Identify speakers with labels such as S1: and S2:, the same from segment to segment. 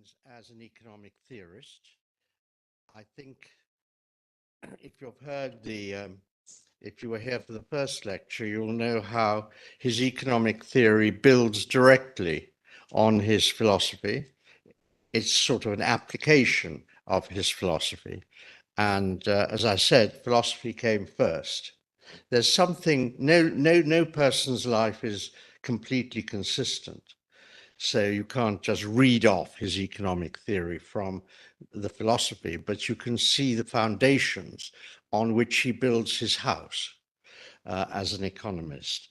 S1: Keynes as an economic theorist. I think if you've heard if you were here for the first lecture, you'll know how his economic theory builds directly on his philosophy. It's sort of an application of his philosophy. And as I said, philosophy came first. There's something, no person's life is completely consistent. So you can't just read off his economic theory from the philosophy, but you can see the foundations on which he builds his house as an economist.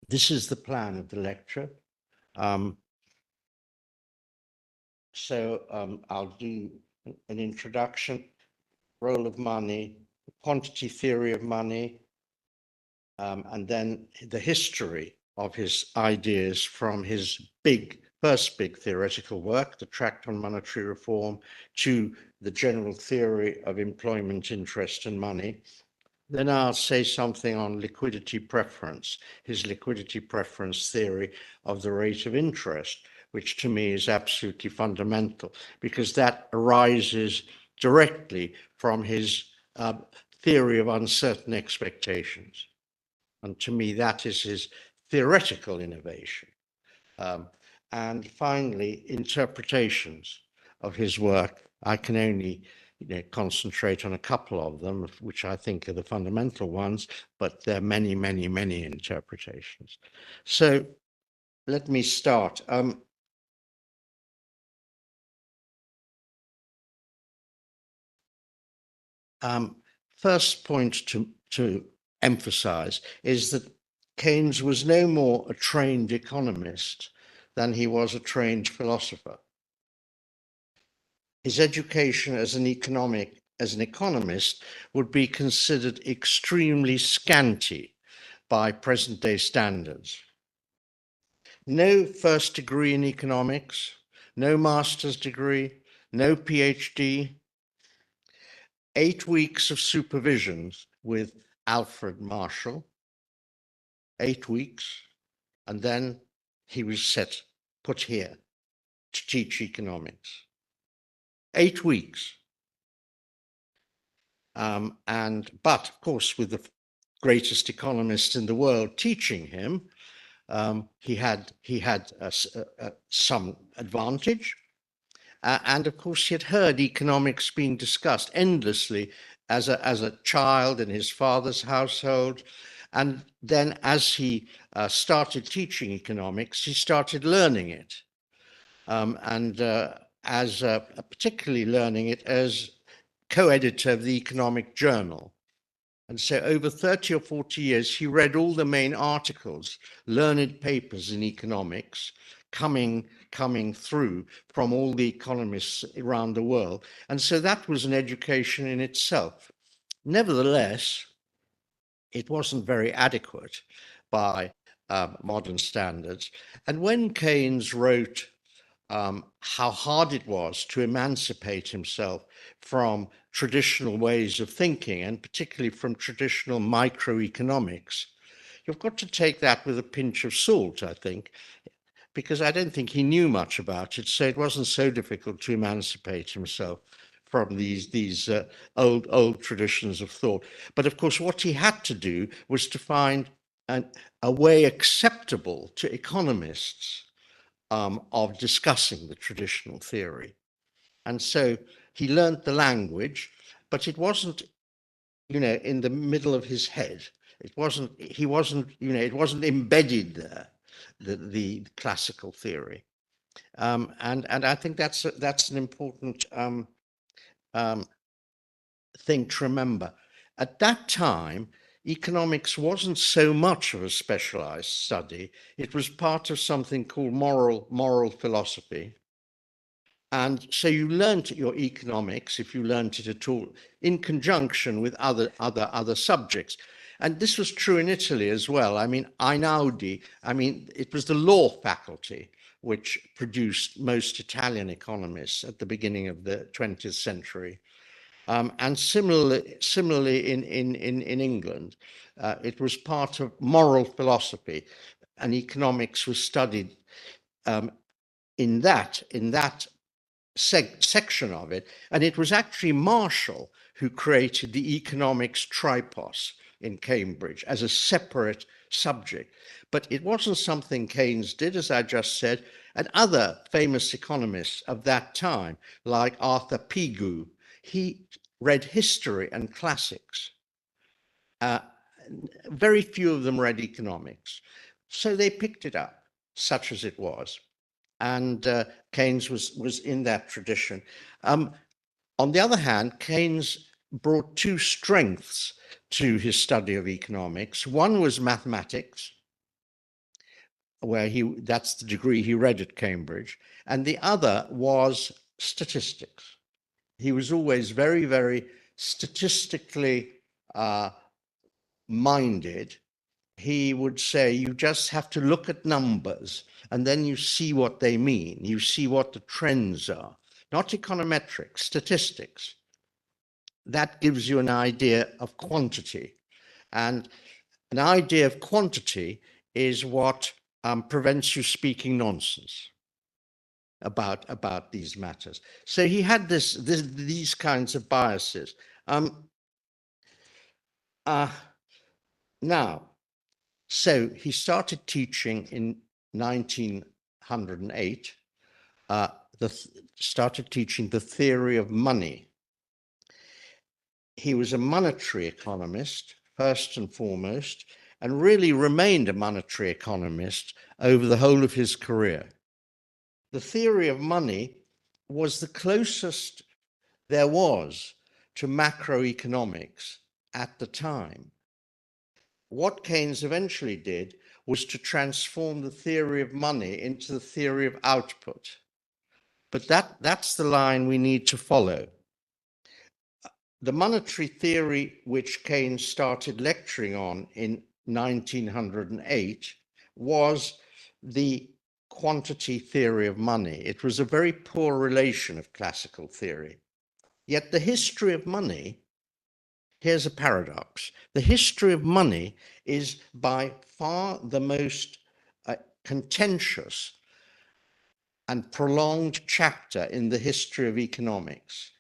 S1: This is the plan of the lecture. I'll do an introduction, role of money, quantity theory of money, and then the history of his ideas from his first big theoretical work, the Tract on Monetary Reform, to the general theory of employment, interest, and money. Then I'll say something on liquidity preference, his liquidity preference theory of the rate of interest, which to me is absolutely fundamental because that arises directly from his theory of uncertain expectations. And to me, that is his theoretical innovation. And finally, interpretations of his work. I can only concentrate on a couple of them, which I think are the fundamental ones, but there are many, many, many interpretations. So let me start. First point to emphasize is that Keynes was no more a trained economist than he was a trained philosopher. His education as an economist would be considered extremely scanty by present-day standards. No first degree in economics, no master's degree, no PhD, 8 weeks of supervision with Alfred Marshall, 8 weeks, and then he was put here to teach economics. 8 weeks. But of course, with the greatest economist in the world teaching him, he had some advantage. And of course, he had heard economics being discussed endlessly as a child in his father's household. And then as he started teaching economics, he started learning it. Particularly learning it as co-editor of the Economic Journal. And so over 30 or 40 years, he read all the main articles, learned papers in economics, coming through from all the economists around the world. And so that was an education in itself. Nevertheless, it wasn't very adequate by modern standards. And when Keynes wrote how hard it was to emancipate himself from traditional ways of thinking, and particularly from traditional microeconomics, you've got to take that with a pinch of salt, I think, because I don't think he knew much about it, so it wasn't so difficult to emancipate himself from these old traditions of thought. But of course, what he had to do was to find a way acceptable to economists of discussing the traditional theory. And so he learned the language, but it wasn't, in the middle of his head. It wasn't embedded there, the classical theory. And I think that's an important thing to remember. At that time, economics wasn't so much of a specialized study. It was part of something called moral philosophy. And so you learned your economics, if you learned it at all, in conjunction with other subjects. And this was true in Italy as well. I mean, it was the law faculty which produced most Italian economists at the beginning of the 20th century. And similarly in England, it was part of moral philosophy, and economics was studied in that section of it. And it was actually Marshall who created the economics tripos in Cambridge as a separate subject. But it wasn't something Keynes did, as I just said, and other famous economists of that time, like Arthur Pigou, he read history and classics. Very few of them read economics. So they picked it up, such as it was. And Keynes was in that tradition. On the other hand, Keynes brought two strengths to his study of economics. One was mathematics, where that's the degree he read at Cambridge, and the other was statistics. He was always very, very statistically minded. He would say, you just have to look at numbers and then you see what they mean. You see what the trends are, not econometrics, statistics. That gives you an idea of quantity. And an idea of quantity is what prevents you speaking nonsense about these matters. So he had these kinds of biases. Now, so he started teaching in 1908, started teaching the theory of money. He was a monetary economist, first and foremost, and really remained a monetary economist over the whole of his career. The theory of money was the closest there was to macroeconomics at the time. What Keynes eventually did was to transform the theory of money into the theory of output. But that's the line we need to follow. The monetary theory which Keynes started lecturing on in 1908 was the quantity theory of money. It was a very poor relation of classical theory. Yet the history of money, here's a paradox. The history of money is by far the most contentious and prolonged chapter in the history of economics.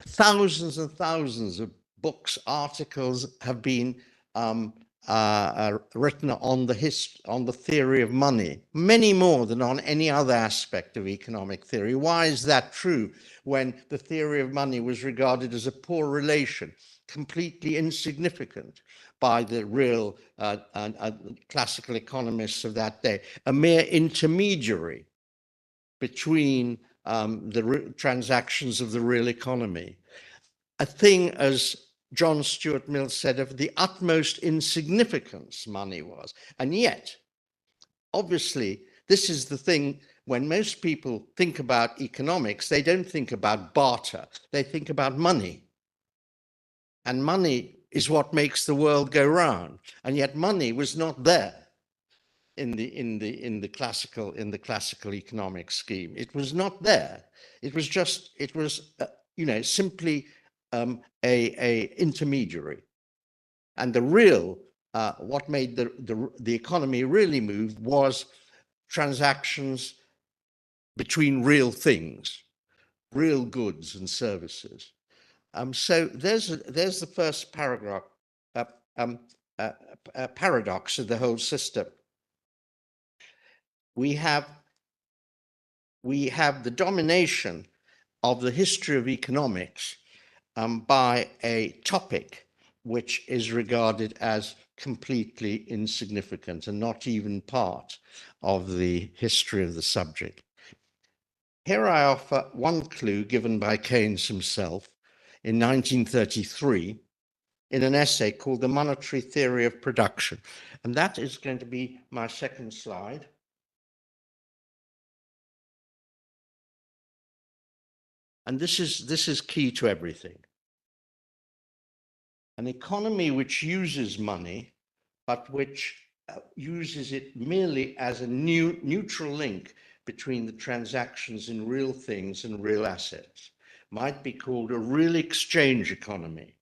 S1: Thousands and thousands of books, articles have been written on the theory of money, many more than on any other aspect of economic theory. Why is that true when the theory of money was regarded as a poor relation, completely insignificant by the real classical economists of that day, a mere intermediary between the transactions of the real economy? A thing, as John Stuart Mill said, of the utmost insignificance money was. And yet, obviously, this is the thing, when most people think about economics, they don't think about barter, they think about money. And money is what makes the world go round. And yet money was not there in the classical economic scheme. It was not there. It was simply a intermediary. And the real, what made the economy really move was transactions between real things, real goods and services. So there's the first paragraph, paradox of the whole system. We have the domination of the history of economics by a topic which is regarded as completely insignificant and not even part of the history of the subject. Here I offer one clue given by Keynes himself in 1933 in an essay called The Monetary Theory of Production. And that is going to be my second slide. And this is key to everything. An economy which uses money, but which uses it merely as a neutral link between the transactions in real things and real assets, might be called a real exchange economy.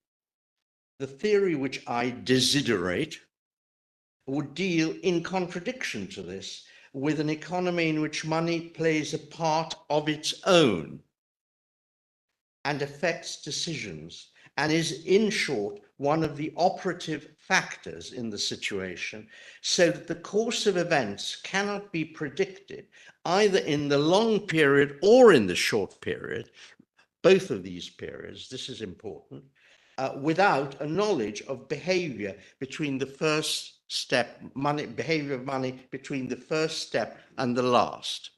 S1: The theory which I desiderate would deal in contradiction to this with an economy in which money plays a part of its own and affects decisions, and is, in short, one of the operative factors in the situation, so that the course of events cannot be predicted either in the long period or in the short period, both of these periods, this is important, without a knowledge of behavior between the first step, behavior of money between the first step and the last.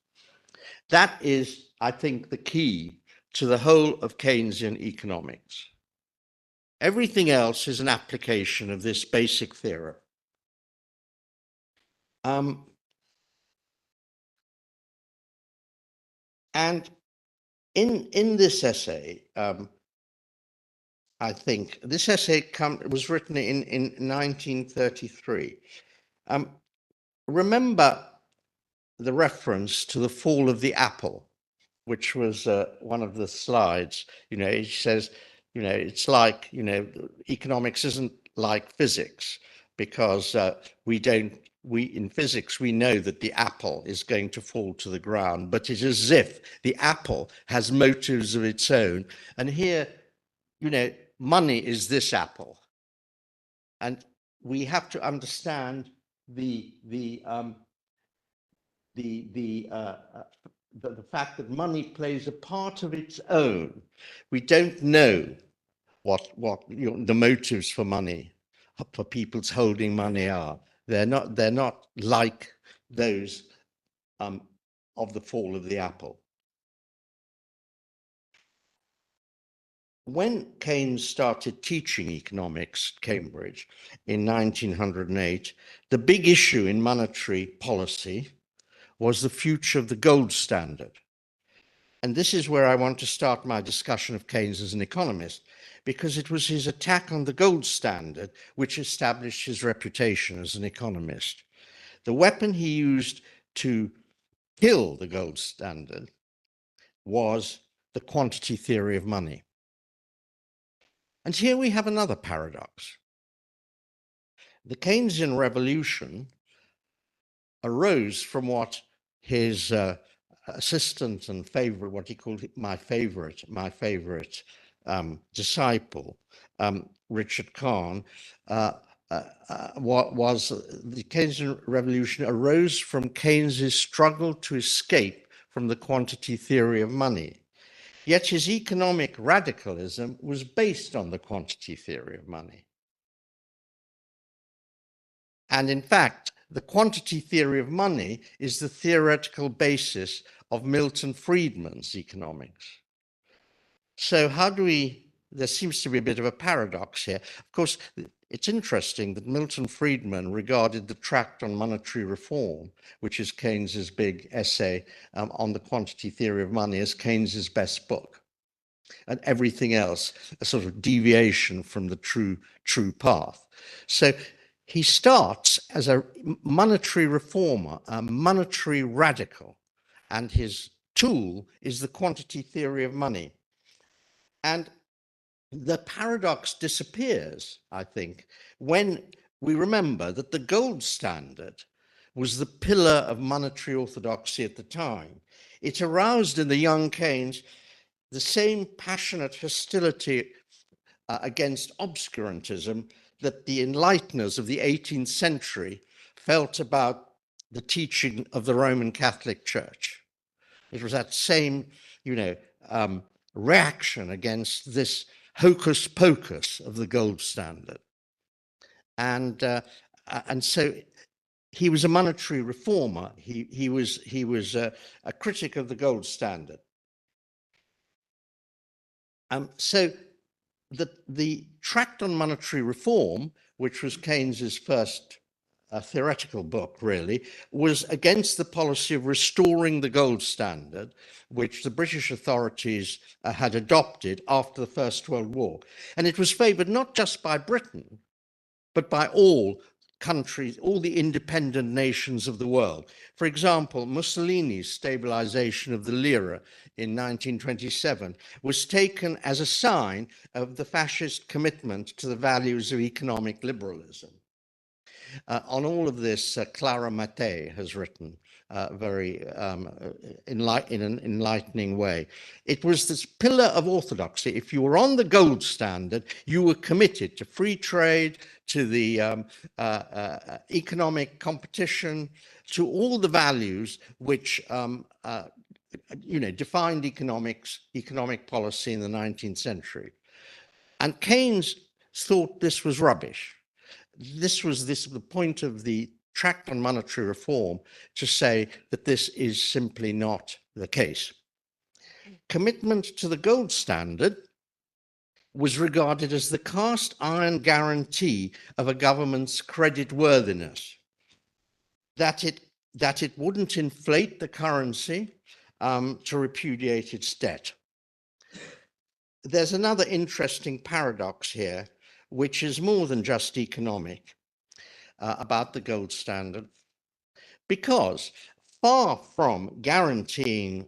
S1: That is, I think, the key to the whole of Keynesian economics. Everything else is an application of this basic theorem. And in this essay, I think this essay was written in 1933. Remember the reference to the fall of the apple, which was one of the slides. You know, it says, you know, it's like, you know, economics isn't like physics, because in physics, we know that the apple is going to fall to the ground, but it's as if the apple has motives of its own. And here, you know, money is this apple. And we have to understand the fact that money plays a part of its own. We don't know what the motives for money, for people's holding money are. They're not like those of the fall of the apple. When Keynes started teaching economics at Cambridge in 1908, the big issue in monetary policy was the future of the gold standard. And this is where I want to start my discussion of Keynes as an economist, because it was his attack on the gold standard which established his reputation as an economist. The weapon he used to kill the gold standard was the quantity theory of money. And here we have another paradox. The Keynesian revolution arose from what his assistant and favorite, what he called my favorite disciple, Richard Kahn, was the Keynesian revolution arose from Keynes's struggle to escape from the quantity theory of money. Yet his economic radicalism was based on the quantity theory of money. And in fact, the quantity theory of money is the theoretical basis of Milton Friedman's economics. So how do there seems to be a bit of a paradox here. Of course, it's interesting that Milton Friedman regarded the tract on monetary reform, which is Keynes's big essay on the quantity theory of money, as Keynes's best book, and everything else a sort of deviation from the true path. So he starts as a monetary reformer, a monetary radical, and his tool is the quantity theory of money. And the paradox disappears, I think, when we remember that the gold standard was the pillar of monetary orthodoxy at the time. It aroused in the young Keynes the same passionate hostility against obscurantism that the enlighteners of the 18th century felt about the teaching of the Roman Catholic Church. It was that same, reaction against this hocus pocus of the gold standard. And so he was a monetary reformer. He was a critic of the gold standard. So the tract on monetary reform, which was Keynes's first theoretical book, really, was against the policy of restoring the gold standard, which the British authorities had adopted after the First World War. And it was favored not just by Britain, but by all countries, all the independent nations of the world. For example, Mussolini's stabilization of the lira in 1927 was taken as a sign of the fascist commitment to the values of economic liberalism. On all of this, Clara Mattei has written in an enlightening way. It was this pillar of orthodoxy. If you were on the gold standard, you were committed to free trade, to the economic competition, to all the values which defined economic policy in the 19th century. And Keynes thought this was rubbish. This was the point of the Tract on Monetary Reform, to say that this is simply not the case. Commitment to the gold standard was regarded as the cast iron guarantee of a government's creditworthiness, that it wouldn't inflate the currency to repudiate its debt. There's another interesting paradox here, which is more than just economic, about the gold standard, because far from guaranteeing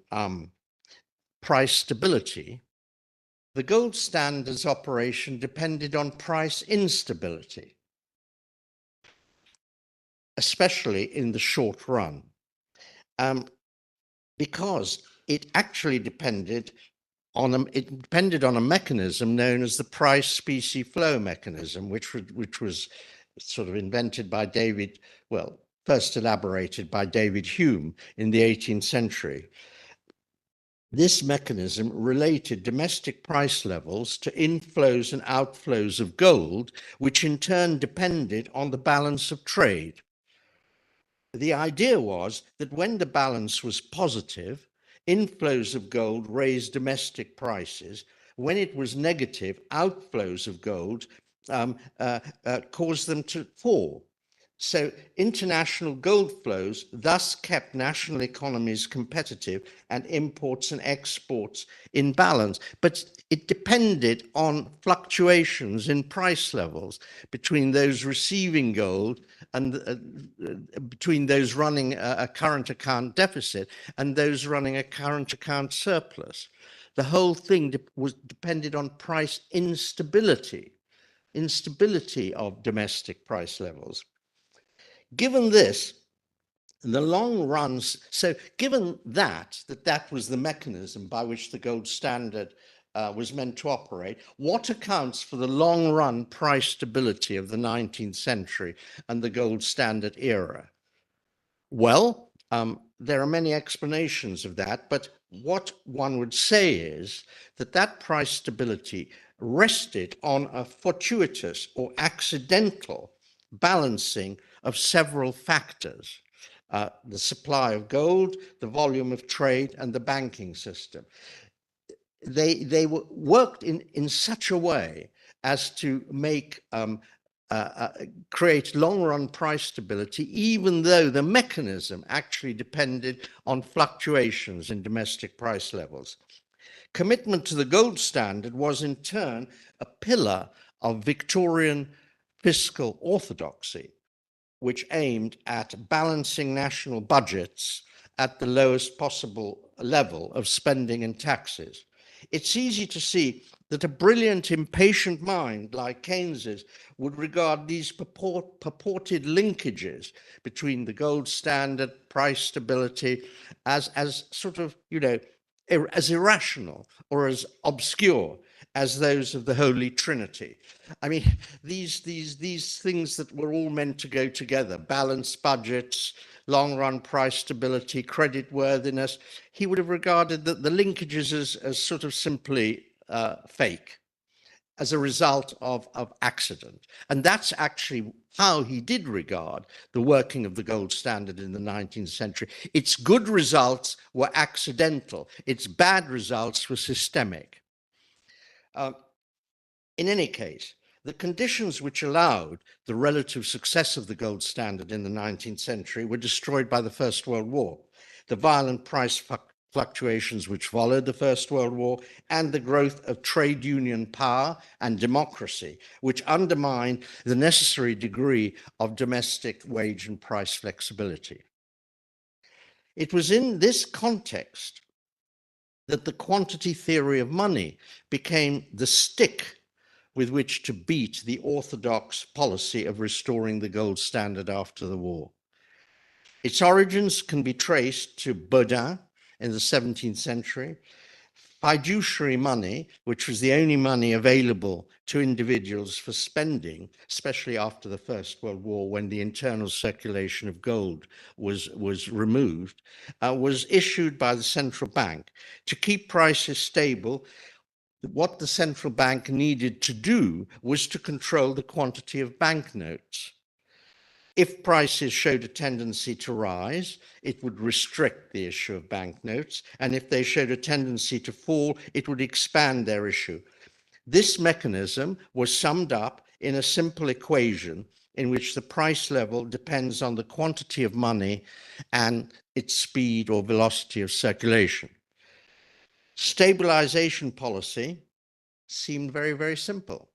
S1: price stability, the gold standard's operation depended on price instability, especially in the short run, because it actually depended on a mechanism known as the price specie flow mechanism, which was sort of invented by first elaborated by David Hume in the 18th century. This mechanism related domestic price levels to inflows and outflows of gold, which in turn depended on the balance of trade. The idea was that when the balance was positive, inflows of gold raised domestic prices. When it was negative, outflows of gold caused them to fall. So international gold flows thus kept national economies competitive and imports and exports in balance. But it depended on fluctuations in price levels between those receiving gold and between those running a current account deficit and those running a current account surplus. The whole thing depended on price instability of domestic price levels. Given this, the long runs, so given that was the mechanism by which the gold standard was meant to operate, what accounts for the long run price stability of the 19th century and the gold standard era? Well, there are many explanations of that, but what one would say is that price stability rested on a fortuitous or accidental balancing of several factors: the supply of gold, the volume of trade, and the banking system. They worked in such a way as to make create long-run price stability, even though the mechanism actually depended on fluctuations in domestic price levels. Commitment to the gold standard was in turn a pillar of Victorian fiscal orthodoxy, which aimed at balancing national budgets at the lowest possible level of spending and taxes. It's easy to see that a brilliant, impatient mind like Keynes's would regard these purported linkages between the gold standard, price stability, as sort of, as irrational or as obscure as those of the Holy Trinity. I mean, these things that were all meant to go together: balanced budgets, long-run price stability, creditworthiness. He would have regarded the linkages as sort of simply fake, as a result of accident. And that's actually how he did regard the working of the gold standard in the 19th century. Its good results were accidental. Its bad results were systemic. In any case, the conditions which allowed the relative success of the gold standard in the 19th century were destroyed by the First World War. The violent price fluctuations which followed the First World War, and the growth of trade union power and democracy, which undermined the necessary degree of domestic wage and price flexibility. It was in this context that the quantity theory of money became the stick with which to beat the orthodox policy of restoring the gold standard after the war. Its origins can be traced to Baudin in the 17th century. Fiduciary money, which was the only money available to individuals for spending, especially after the First World War, when the internal circulation of gold was removed, was issued by the central bank to keep prices stable. What the central bank needed to do was to control the quantity of banknotes. If prices showed a tendency to rise, it would restrict the issue of banknotes, and if they showed a tendency to fall, it would expand their issue. This mechanism was summed up in a simple equation in which the price level depends on the quantity of money and its speed or velocity of circulation. Stabilization policy seemed very, very simple.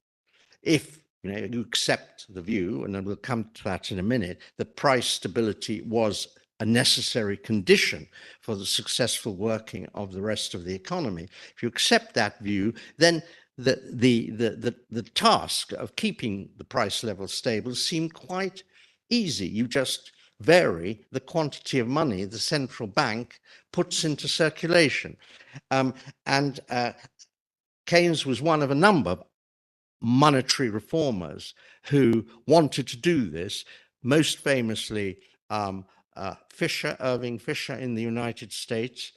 S1: If you accept the view, and then we'll come to that in a minute, that price stability was a necessary condition for the successful working of the rest of the economy. If you accept that view, then the task of keeping the price level stable seemed quite easy. You just vary the quantity of money the central bank puts into circulation. Keynes was one of a number of monetary reformers who wanted to do this, most famously Irving Fisher in the United States,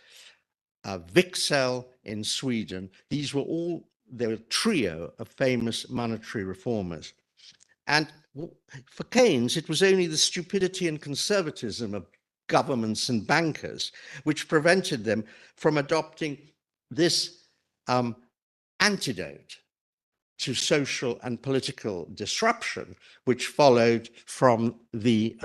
S1: Wicksell in Sweden. These were all a trio of famous monetary reformers. And for Keynes, it was only the stupidity and conservatism of governments and bankers which prevented them from adopting this antidote to social and political disruption, which followed from the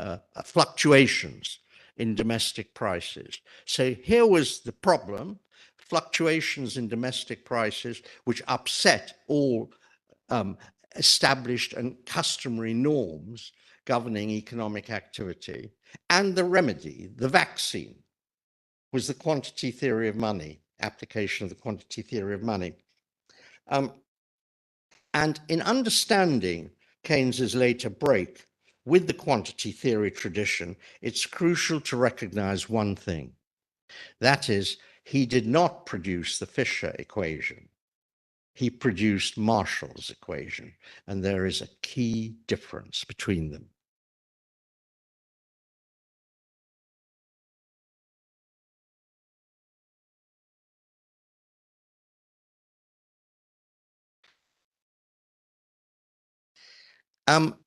S1: fluctuations in domestic prices. So here was the problem: fluctuations in domestic prices, which upset all established and customary norms governing economic activity. And the remedy, the vaccine, was the quantity theory of money, application of the quantity theory of money. And in understanding Keynes's later break with the quantity theory tradition, it's crucial to recognize one thing. That is, he did not produce the Fisher equation. He produced Marshall's equation, and there is a key difference between them.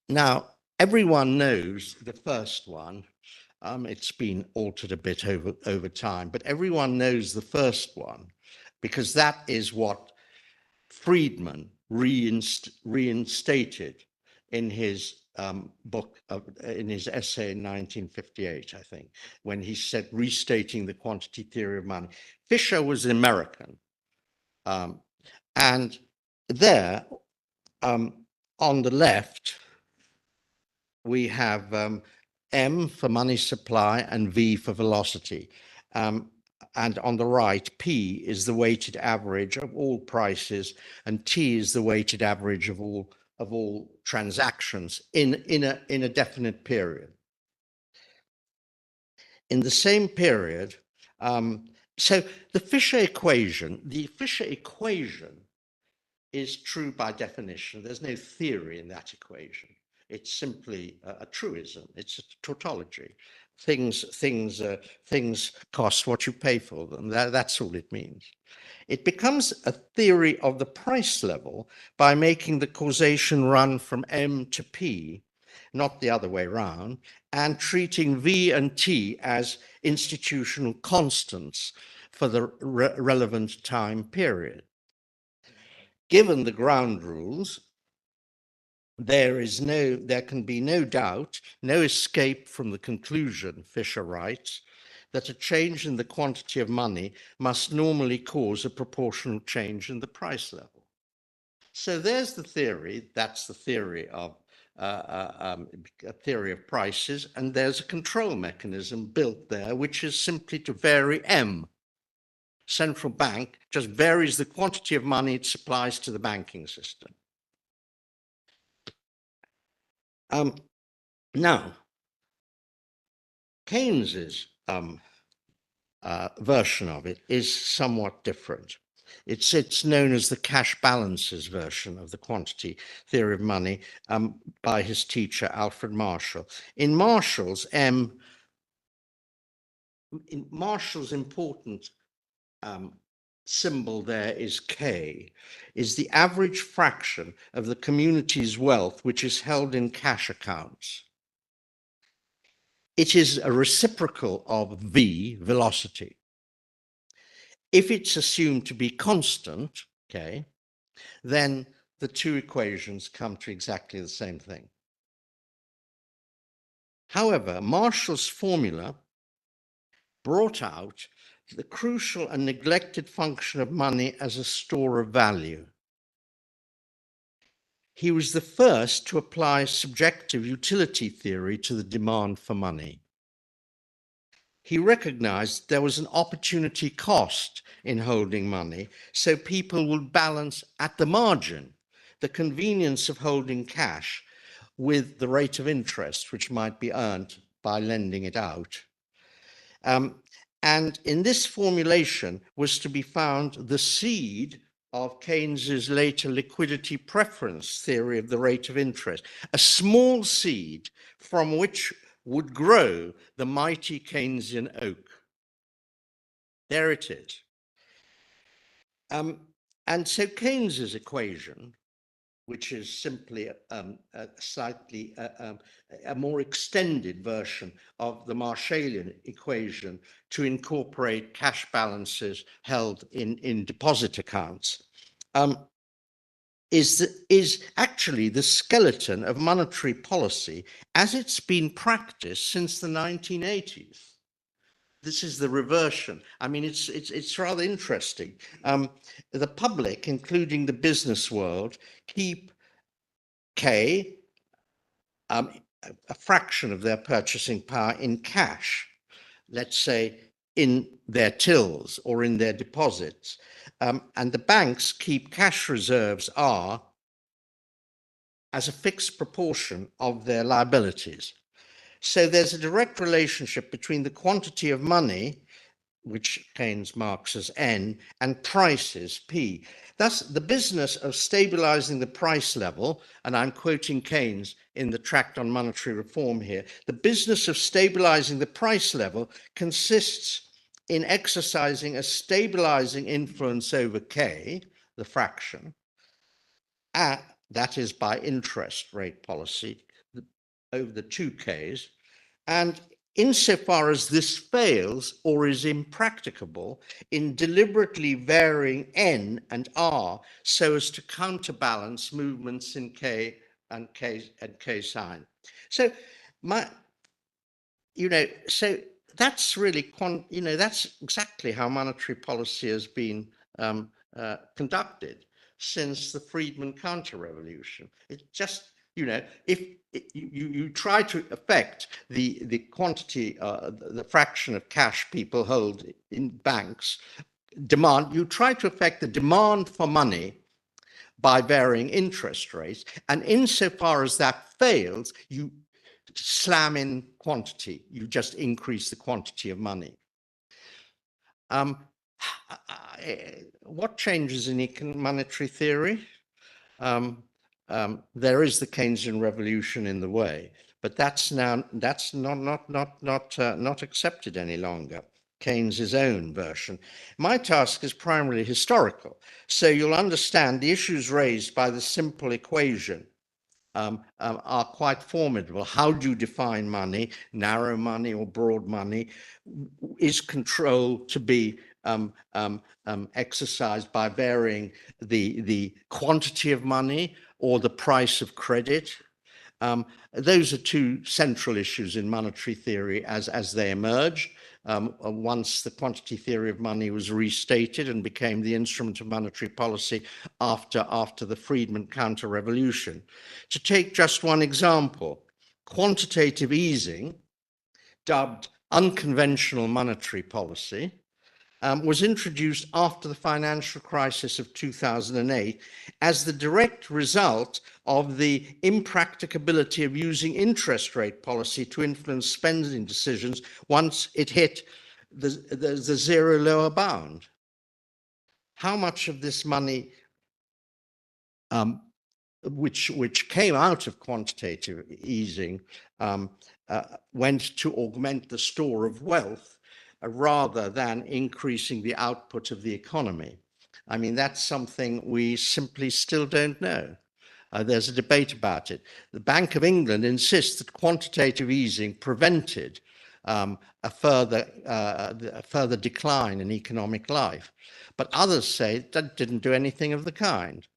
S1: Now, everyone knows the first one. It's been altered a bit over time, but everyone knows the first one because that is what Friedman reinstated in his book, in his essay in 1958, I think, when he said restating the quantity theory of money. Fisher was American. And there, on the left, we have M for money supply and V for velocity. And on the right, P is the weighted average of all prices, and T is the weighted average of all transactions in a definite period. In the same period, so the Fisher equation is true by definition. There's no theory in that equation. It's simply a truism. It's a tautology. Things cost what you pay for them. That's all it means. It becomes a theory of the price level by making the causation run from M to P, not the other way around, and treating V and T as institutional constants for the relevant time period. Given the ground rules, there can be no doubt, no escape from the conclusion, Fisher writes, that a change in the quantity of money must normally cause a proportional change in the price level. So there's the theory. That's the theory of a theory of prices, and there's a control mechanism built there, which is simply to vary M. Central bank just varies the quantity of money it supplies to the banking system. Now, Keynes's version of it is somewhat different. It's known as the cash balances version of the quantity theory of money by his teacher, Alfred Marshall. In Marshall's important symbol there is K, is the average fraction of the community's wealth which is held in cash accounts. It is a reciprocal of V, velocity. If it's assumed to be constant, okay, then the two equations come to exactly the same thing. However, Marshall's formula brought out the crucial and neglected function of money as a store of value. He was the first to apply subjective utility theory to the demand for money. He recognized there was an opportunity cost in holding money, so people would balance at the margin the convenience of holding cash with the rate of interest which might be earned by lending it out. And in this formulation was to be found the seed of Keynes's later liquidity preference theory of the rate of interest, a small seed from which would grow the mighty Keynesian oak. There it is. And so Keynes's equation, which is simply a more extended version of the Marshallian equation to incorporate cash balances held in deposit accounts, is actually the skeleton of monetary policy as it's been practiced since the 1980s. This is the reversion. I mean, it's rather interesting. The public, including the business world, keep K, a fraction of their purchasing power in cash, let's say in their tills or in their deposits. And the banks keep cash reserves R as a fixed proportion of their liabilities. So there's a direct relationship between the quantity of money, which Keynes marks as N, and prices, P. Thus, the business of stabilizing the price level, and I'm quoting Keynes in the tract on monetary reform here, the business of stabilizing the price level consists in exercising a stabilizing influence over K, the fraction, that is by interest rate policy, over the two Ks, and insofar as this fails or is impracticable, in deliberately varying N and R so as to counterbalance movements in K and K sign. So so that's really, that's exactly how monetary policy has been conducted since the Friedman counter-revolution. It just, if you try to affect the quantity, the fraction of cash people hold in banks, you try to affect the demand for money by varying interest rates, and insofar as that fails, you slam in quantity, you just increase the quantity of money. What changes in monetary theory? There is the Keynesian revolution in the way, but that's not accepted any longer. Keynes's own version. My task is primarily historical, so you'll understand the issues raised by the simple equation are quite formidable. How do you define money, narrow money or broad money? Is control to be exercised by varying the quantity of money or the price of credit? Those are two central issues in monetary theory as they emerge. Once the quantity theory of money was restated and became the instrument of monetary policy after the Friedman counter-revolution. To take just one example, quantitative easing, dubbed unconventional monetary policy, was introduced after the financial crisis of 2008 as the direct result of the impracticability of using interest rate policy to influence spending decisions once it hit the zero lower bound. How much of this money which came out of quantitative easing went to augment the store of wealth rather than increasing the output of the economy? I mean, that's something we simply still don't know. There's a debate about it. The Bank of England insists that quantitative easing prevented a further decline in economic life, but others say that didn't do anything of the kind.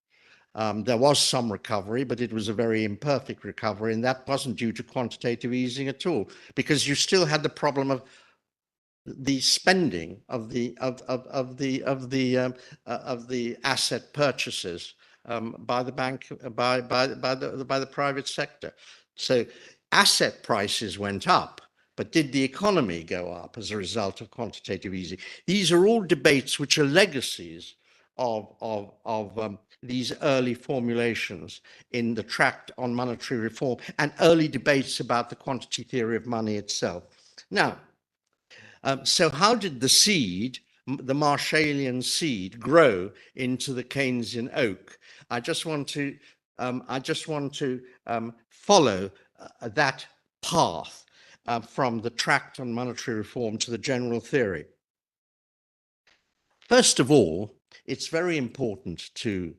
S1: There was some recovery, but it was a very imperfect recovery, and that wasn't due to quantitative easing at all, because you still had the problem of the spending of the asset purchases by the bank, by the private sector. So asset prices went up, but did the economy go up as a result of quantitative easing? These are all debates which are legacies of these early formulations in the tract on monetary reform and early debates about the quantity theory of money itself. Now, so how did the seed, the Marshallian seed, grow into the Keynesian oak? I just want to follow that path from the tract on monetary reform to the general theory. First of all, it's very important to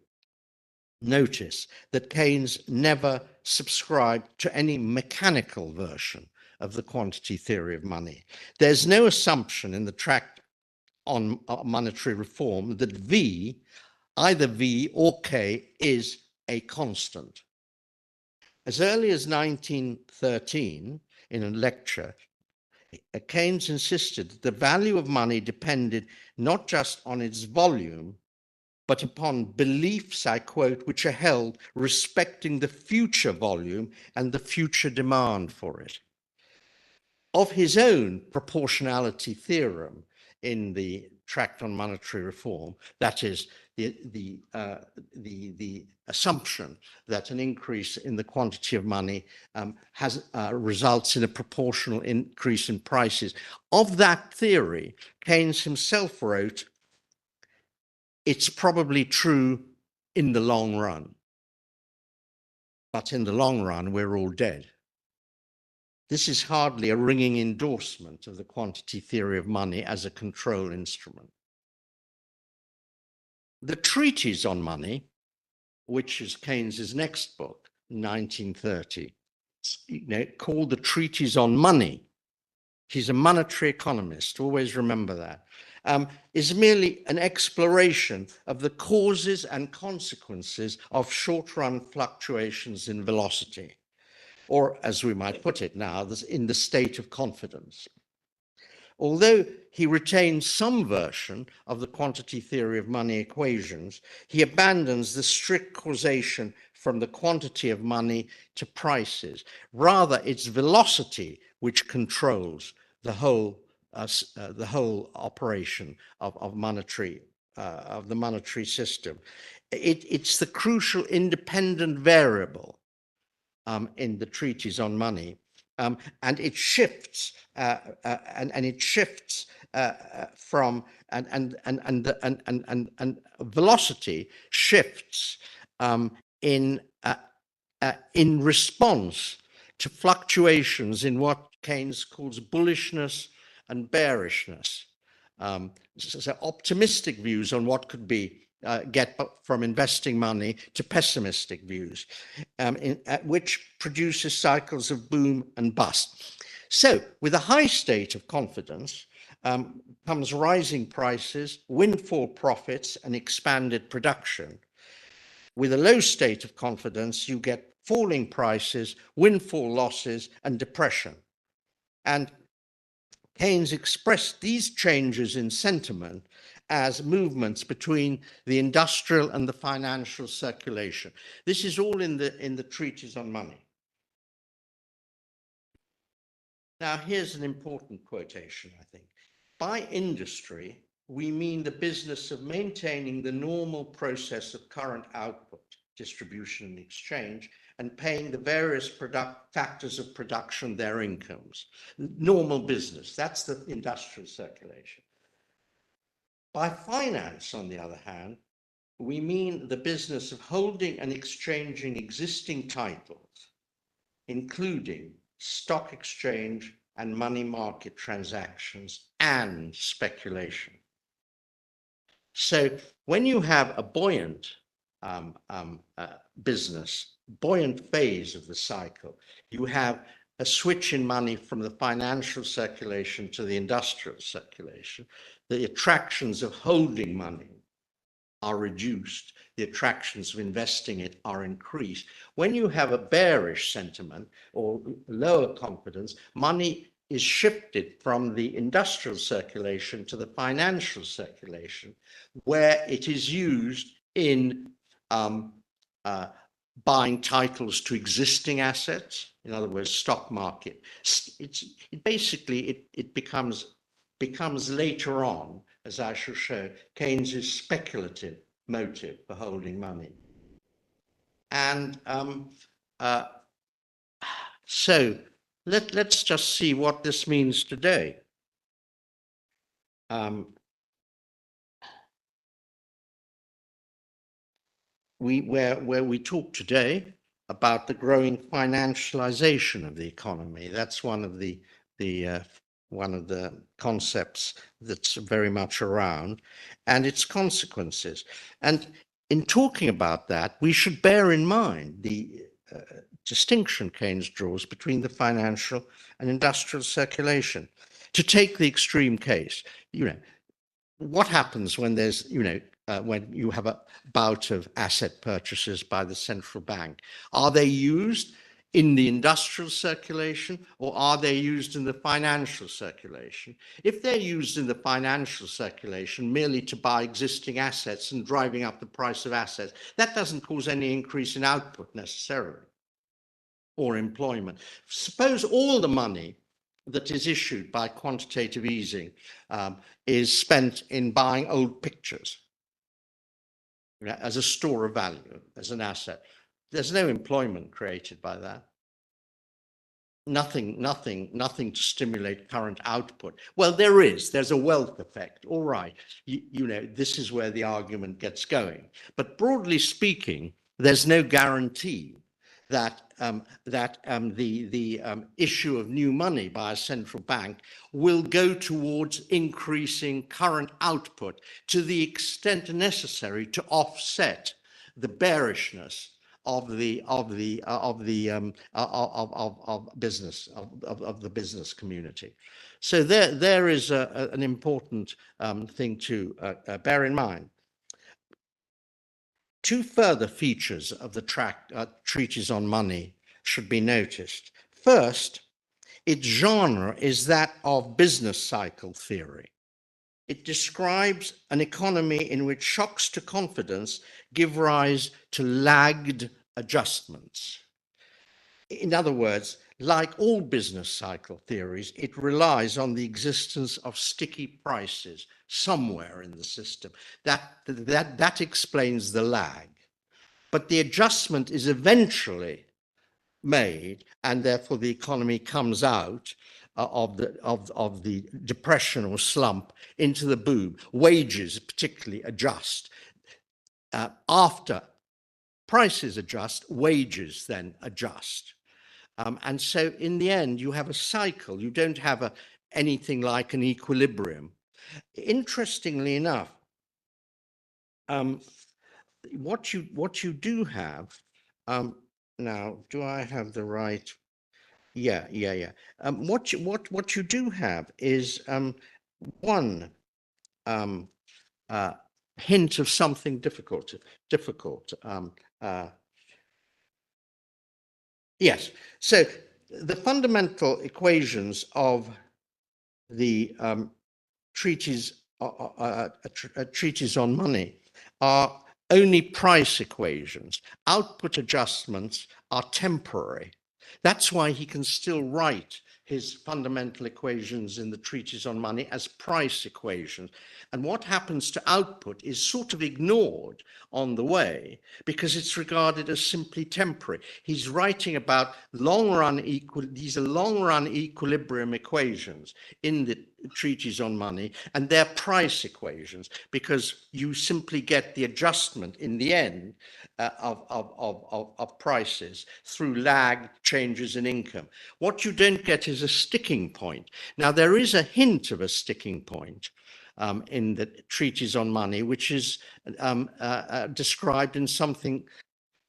S1: notice that Keynes never subscribed to any mechanical version of the quantity theory of money. There's no assumption in the tract on monetary reform that V, either V or K, is a constant. As early as 1913, in a lecture, Keynes insisted that the value of money depended not just on its volume, but upon beliefs, I quote, which are held respecting the future volume and the future demand for it. Of his own proportionality theorem in the tract on monetary reform, that is the assumption that an increase in the quantity of money results in a proportional increase in prices. Of that theory, Keynes himself wrote, "It's probably true in the long run, but in the long run, we're all dead." This is hardly a ringing endorsement of the quantity theory of money as a control instrument. The Treatise on Money, which is Keynes's next book, 1930, called the Treatise on Money. He's a monetary economist, always remember that. Is merely an exploration of the causes and consequences of short-run fluctuations in velocity, or as we might put it now, in the state of confidence. Although he retains some version of the quantity theory of money equations, he abandons the strict causation from the quantity of money to prices. Rather, it's velocity which controls the whole operation of the monetary system. It's the crucial independent variable in the Treatise on Money, and it shifts from and velocity shifts in response to fluctuations in what Keynes calls bullishness and bearishness. So optimistic views on what could be get from investing money to pessimistic views, which produces cycles of boom and bust. So with a high state of confidence comes rising prices, windfall profits, and expanded production. With a low state of confidence, you get falling prices, windfall losses, and depression. And Keynes expressed these changes in sentiment as movements between the industrial and the financial circulation. This is all in the Treatise on Money. Now, here's an important quotation, I think. By industry, we mean the business of maintaining the normal process of current output, distribution and exchange, and paying the various factors of production their incomes. Normal business, that's the industrial circulation. By finance, on the other hand, we mean the business of holding and exchanging existing titles, including stock exchange and money market transactions and speculation. So when you have a buoyant business, buoyant phase of the cycle, you have a switch in money from the financial circulation to the industrial circulation. The attractions of holding money are reduced. The attractions of investing it are increased. When you have a bearish sentiment or lower confidence, money is shifted from the industrial circulation to the financial circulation, where it is used in buying titles to existing assets. In other words, stock market. It becomes later on, as I shall show, Keynes's speculative motive for holding money. And so let's just see what this means today. Where we talk today about the growing financialization of the economy. That's one of the concepts that's very much around, and its consequences. And in talking about that, we should bear in mind the distinction Keynes draws between the financial and industrial circulation. To take the extreme case, what happens when there's, when you have a bout of asset purchases by the central bank? Are they used in the industrial circulation, or are they used in the financial circulation? If they're used in the financial circulation merely to buy existing assets and driving up the price of assets, that doesn't cause any increase in output necessarily, or employment. Suppose all the money that is issued by quantitative easing is spent in buying old pictures as a store of value, as an asset. There's no employment created by that. Nothing to stimulate current output. Well, there's a wealth effect. All right, this is where the argument gets going. But broadly speaking, there's no guarantee that the issue of new money by a central bank will go towards increasing current output to the extent necessary to offset the bearishness of the business community. So there is an important thing to bear in mind. Two further features of the treatise on money should be noticed. First, its genre is that of business cycle theory. It describes an economy in which shocks to confidence give rise to lagged adjustments. In other words, like all business cycle theories, it relies on the existence of sticky prices somewhere in the system. That explains the lag. But the adjustment is eventually made, and therefore the economy comes out of the depression or slump into the boom. Wages particularly adjust. After prices adjust, wages then adjust. And so in the end, you have a cycle. You don't have anything like an equilibrium. Interestingly enough, what you do have, now, do I have the right? Yeah. What you do have is one hint of something difficult. Yes. So the fundamental equations of the treatise on money are only price equations. Output adjustments are temporary. That's why he can still write his fundamental equations in the Treatise on Money as price equations. And what happens to output is sort of ignored on the way because it's regarded as simply temporary. He's writing about these are long-run equilibrium equations in the Treatise on Money, and they're price equations because you simply get the adjustment in the end of prices through lag changes in income. What you don't get is a sticking point. Now, there is a hint of a sticking point in the Treatise on Money, which is described in something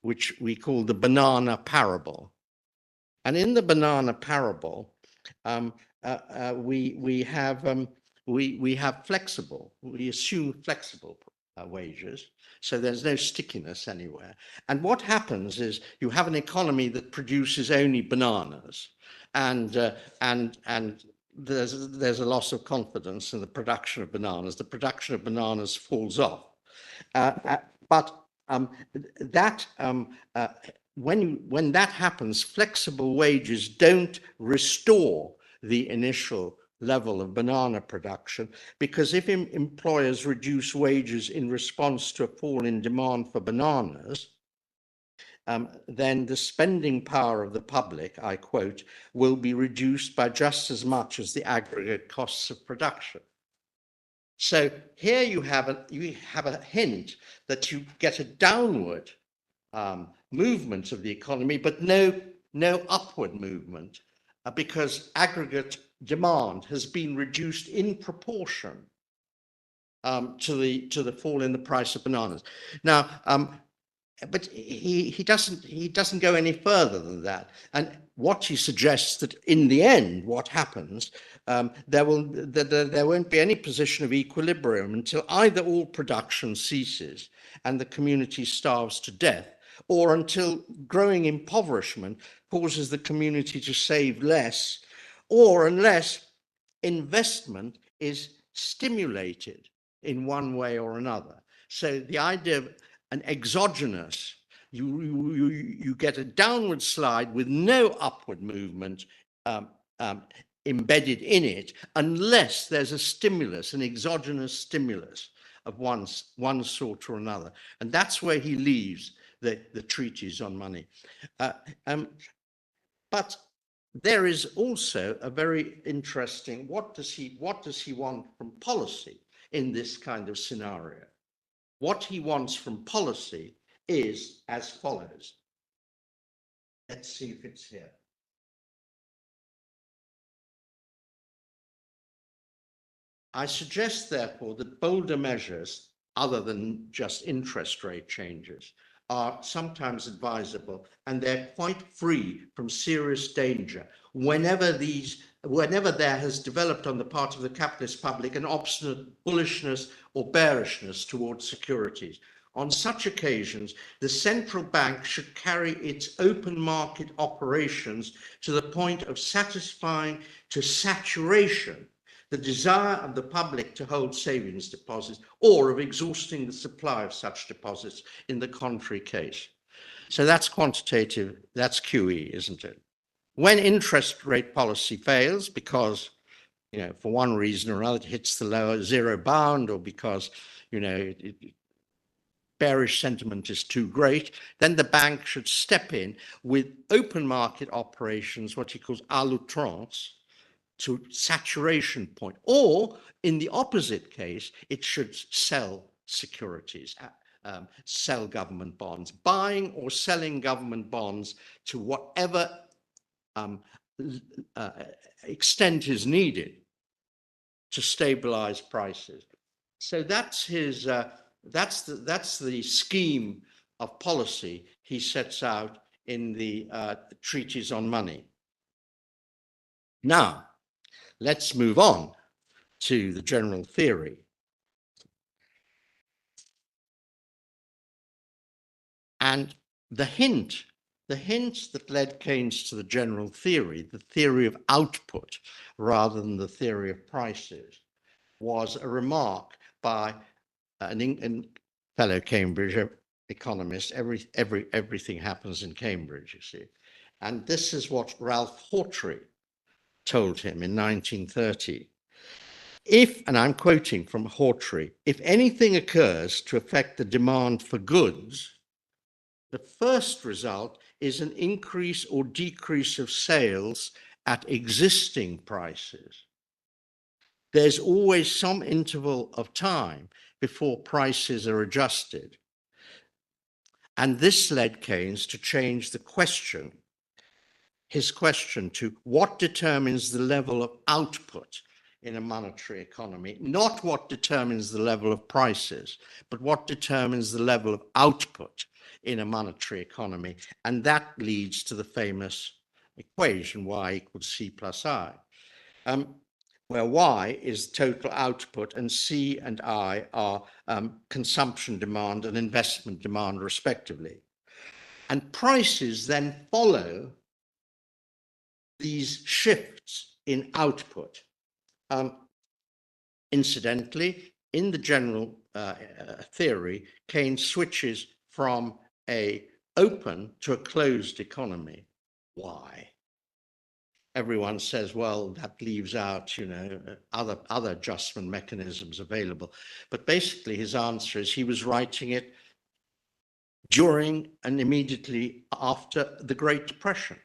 S1: which we call the banana parable. And in the banana parable, we assume flexible wages, so there's no stickiness anywhere. And what happens is you have an economy that produces only bananas, and there's a loss of confidence in the production of bananas. The production of bananas falls off, when that happens, flexible wages don't restore the initial level of banana production, because if employers reduce wages in response to a fall in demand for bananas, then the spending power of the public, I quote, will be reduced by just as much as the aggregate costs of production. So here you have a hint that you get a downward movement of the economy, but no upward movement, because aggregate demand has been reduced in proportion to the fall in the price of bananas. Now, but he doesn't go any further than that. And what he suggests that in the end, what happens, there won't be any position of equilibrium until either all production ceases and the community starves to death, or until growing impoverishment causes the community to save less, or unless investment is stimulated in one way or another. So the idea of an exogenous, you get a downward slide with no upward movement embedded in it, unless there's a stimulus, an exogenous stimulus of one sort or another. And that's where he leaves the Treatise on Money. But there is also a very interesting, what does he want from policy in this kind of scenario? What he wants from policy is as follows. Let's see if it's here. I suggest, therefore, that bolder measures, other than just interest rate changes, are sometimes advisable, and they're quite free from serious danger whenever there has developed on the part of the capitalist public an obstinate bullishness or bearishness towards securities. On such occasions, the central bank should carry its open market operations to the point of satisfying to saturation the desire of the public to hold savings deposits, or of exhausting the supply of such deposits in the contrary case. So that's quantitative, that's QE, isn't it? When interest rate policy fails, because, for one reason or another, it hits the lower zero bound, or because, bearish sentiment is too great, then the bank should step in with open market operations, what he calls à l'outrance, to saturation point, or in the opposite case, it should sell securities, sell government bonds, buying or selling government bonds to whatever extent is needed to stabilize prices. So that's his. That's the scheme of policy he sets out in the Treatise on Money. Now, let's move on to the general theory. And the hint that led Keynes to the general theory, the theory of output rather than the theory of prices, was a remark by an fellow Cambridge economist. Everything happens in Cambridge, you see. And this is what Ralph Hawtrey told him in 1930. If, and I'm quoting from Hawtrey, if anything occurs to affect the demand for goods, the first result is an increase or decrease of sales at existing prices. There's always some interval of time before prices are adjusted. And this led Keynes to change the question, his question to what determines the level of output in a monetary economy, not what determines the level of prices, but what determines the level of output in a monetary economy. And that leads to the famous equation, y equals c plus I, where y is total output and c and I are consumption demand and investment demand, respectively. And prices then follow these shifts in output. Incidentally, in the general theory, Keynes switches from an open to a closed economy. Why? Everyone says, well, that leaves out, other adjustment mechanisms available. But basically, his answer is he was writing it during and immediately after the Great Depression.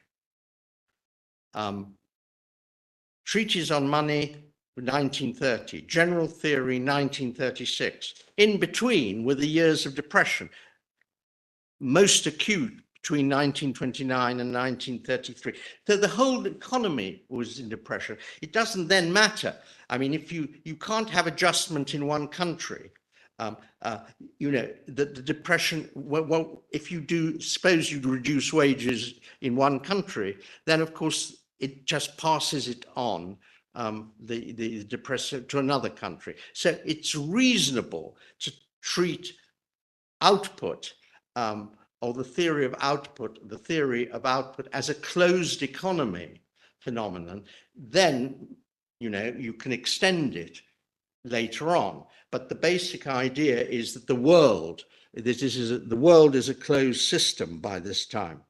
S1: Treatise on Money, 1930, General Theory, 1936. In between were the years of depression, most acute between 1929 and 1933. So the whole economy was in depression. It doesn't then matter. I mean, if you can't have adjustment in one country, the depression, well, if you do, suppose you reduce wages in one country, then of course it just passes it on, the depression to another country. So it's reasonable to treat output, or the theory of output as a closed economy phenomenon. Then, you can extend it later on. But the basic idea is that the world is a closed system by this time.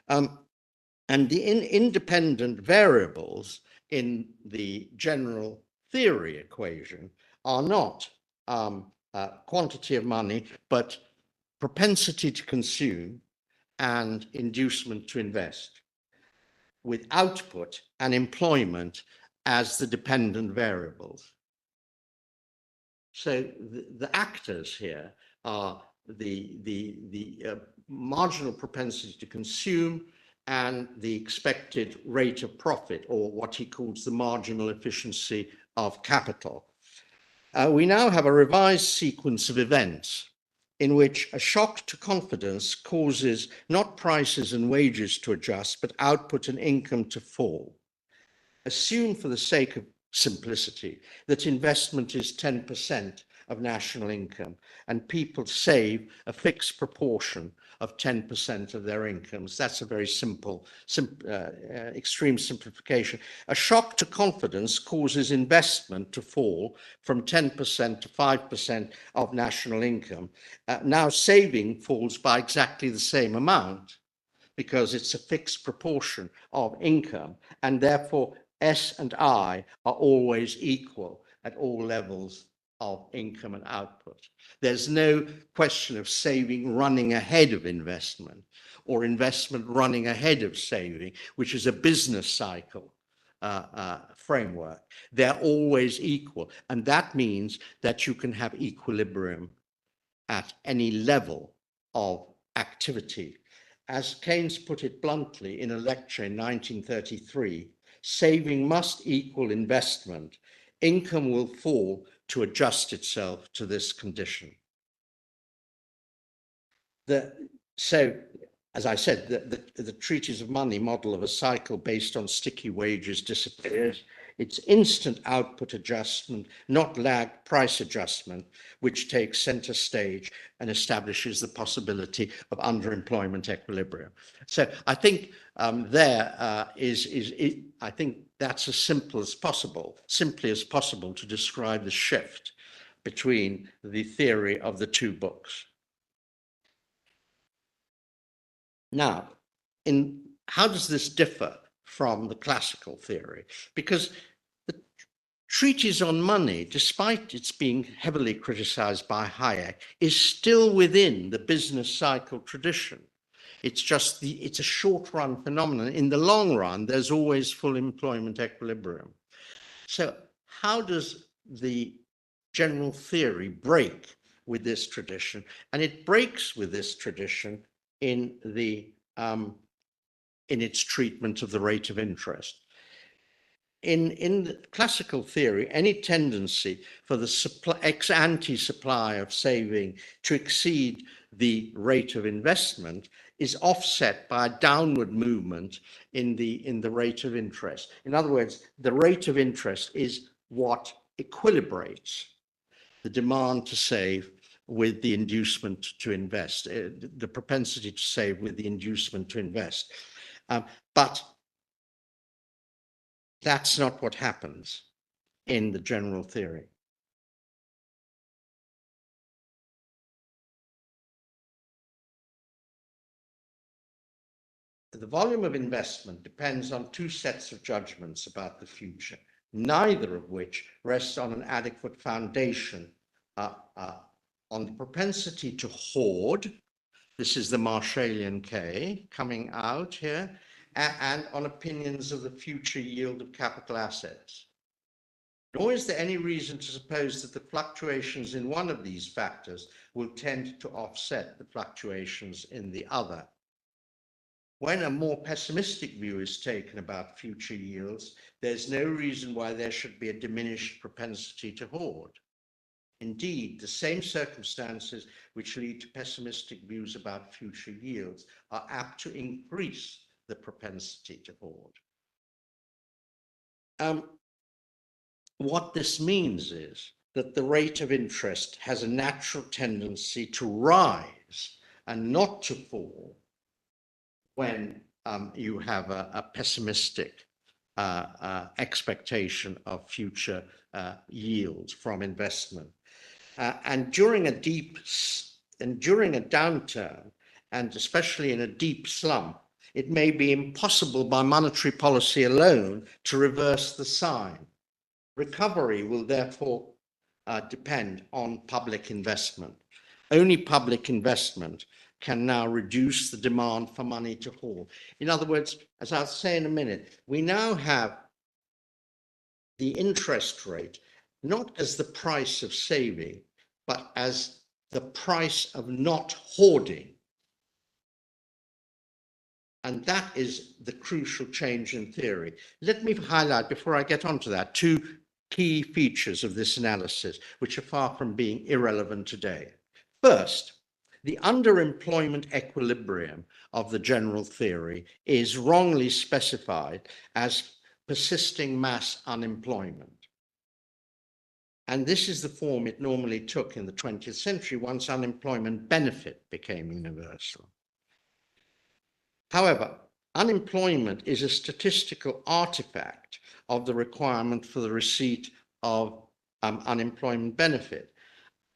S1: And the independent variables in the general theory equation are not quantity of money, but propensity to consume and inducement to invest, with output and employment as the dependent variables. So the actors here are the marginal propensity to consume and the expected rate of profit, or what he calls the marginal efficiency of capital. We now have a revised sequence of events in which a shock to confidence causes not prices and wages to adjust, but output and income to fall. Assume, for the sake of simplicity, that investment is 10% of national income and people save a fixed proportion of 10% of their incomes. That's a very simple, extreme simplification. A shock to confidence causes investment to fall from 10% to 5% of national income. Now saving falls by exactly the same amount because it's a fixed proportion of income, and therefore S and I are always equal at all levels of income and output. There's no question of saving running ahead of investment, or investment running ahead of saving, which is a business cycle framework. They're always equal. And that means that you can have equilibrium at any level of activity. As Keynes put it bluntly in a lecture in 1933, saving must equal investment. Income will fall to adjust itself to this condition. So, as I said, the treatise of money model of a cycle based on sticky wages disappears. It's instant output adjustment, not lagged price adjustment, which takes center stage and establishes the possibility of underemployment equilibrium. So I think I think that's as simply as possible to describe the shift between the theory of the two books. Now, how does this differ from the classical theory, because the treatise on money, despite its being heavily criticized by Hayek, is still within the business cycle tradition. It's just it's a short run phenomenon. In the long run, there's always full employment equilibrium. So how does the general theory break with this tradition? And it breaks with this tradition in its treatment of the rate of interest. In the classical theory, any tendency for the ex ante supply of saving to exceed the rate of investment is offset by a downward movement in the rate of interest. In other words, the rate of interest is what equilibrates the demand to save with the inducement to invest, the propensity to save with the inducement to invest. But that's not what happens in the general theory. The volume of investment depends on two sets of judgments about the future, neither of which rests on an adequate foundation on the propensity to hoard. This is the Marshallian K coming out here, and on opinions of the future yield of capital assets. Nor is there any reason to suppose that the fluctuations in one of these factors will tend to offset the fluctuations in the other. When a more pessimistic view is taken about future yields, there's no reason why there should be a diminished propensity to hoard. Indeed, the same circumstances which lead to pessimistic views about future yields are apt to increase the propensity to hoard. What this means is that the rate of interest has a natural tendency to rise and not to fall when you have a pessimistic expectation of future yields from investment. And during a downturn, and especially in a deep slump, it may be impossible by monetary policy alone to reverse the sign. Recovery will therefore depend on public investment. Only public investment can now reduce the demand for money to hoard. In other words, as I'll say in a minute, we now have the interest rate not as the price of saving, but as the price of not hoarding. And that is the crucial change in theory. Let me highlight, before I get onto that, two key features of this analysis, which are far from being irrelevant today. First, the underemployment equilibrium of the general theory is wrongly specified as persisting mass unemployment. And this is the form it normally took in the 20th century once unemployment benefit became universal. However, unemployment is a statistical artifact of the requirement for the receipt of unemployment benefit.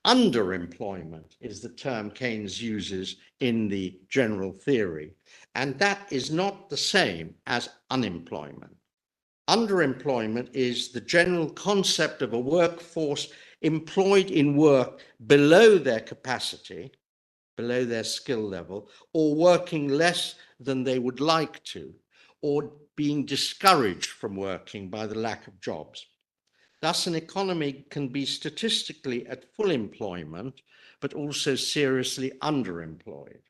S1: Underemployment is the term Keynes uses in the general theory, and that is not the same as unemployment. Underemployment is the general concept of a workforce employed in work below their capacity, below their skill level, or working less than they would like to, or being discouraged from working by the lack of jobs. Thus, an economy can be statistically at full employment, but also seriously underemployed.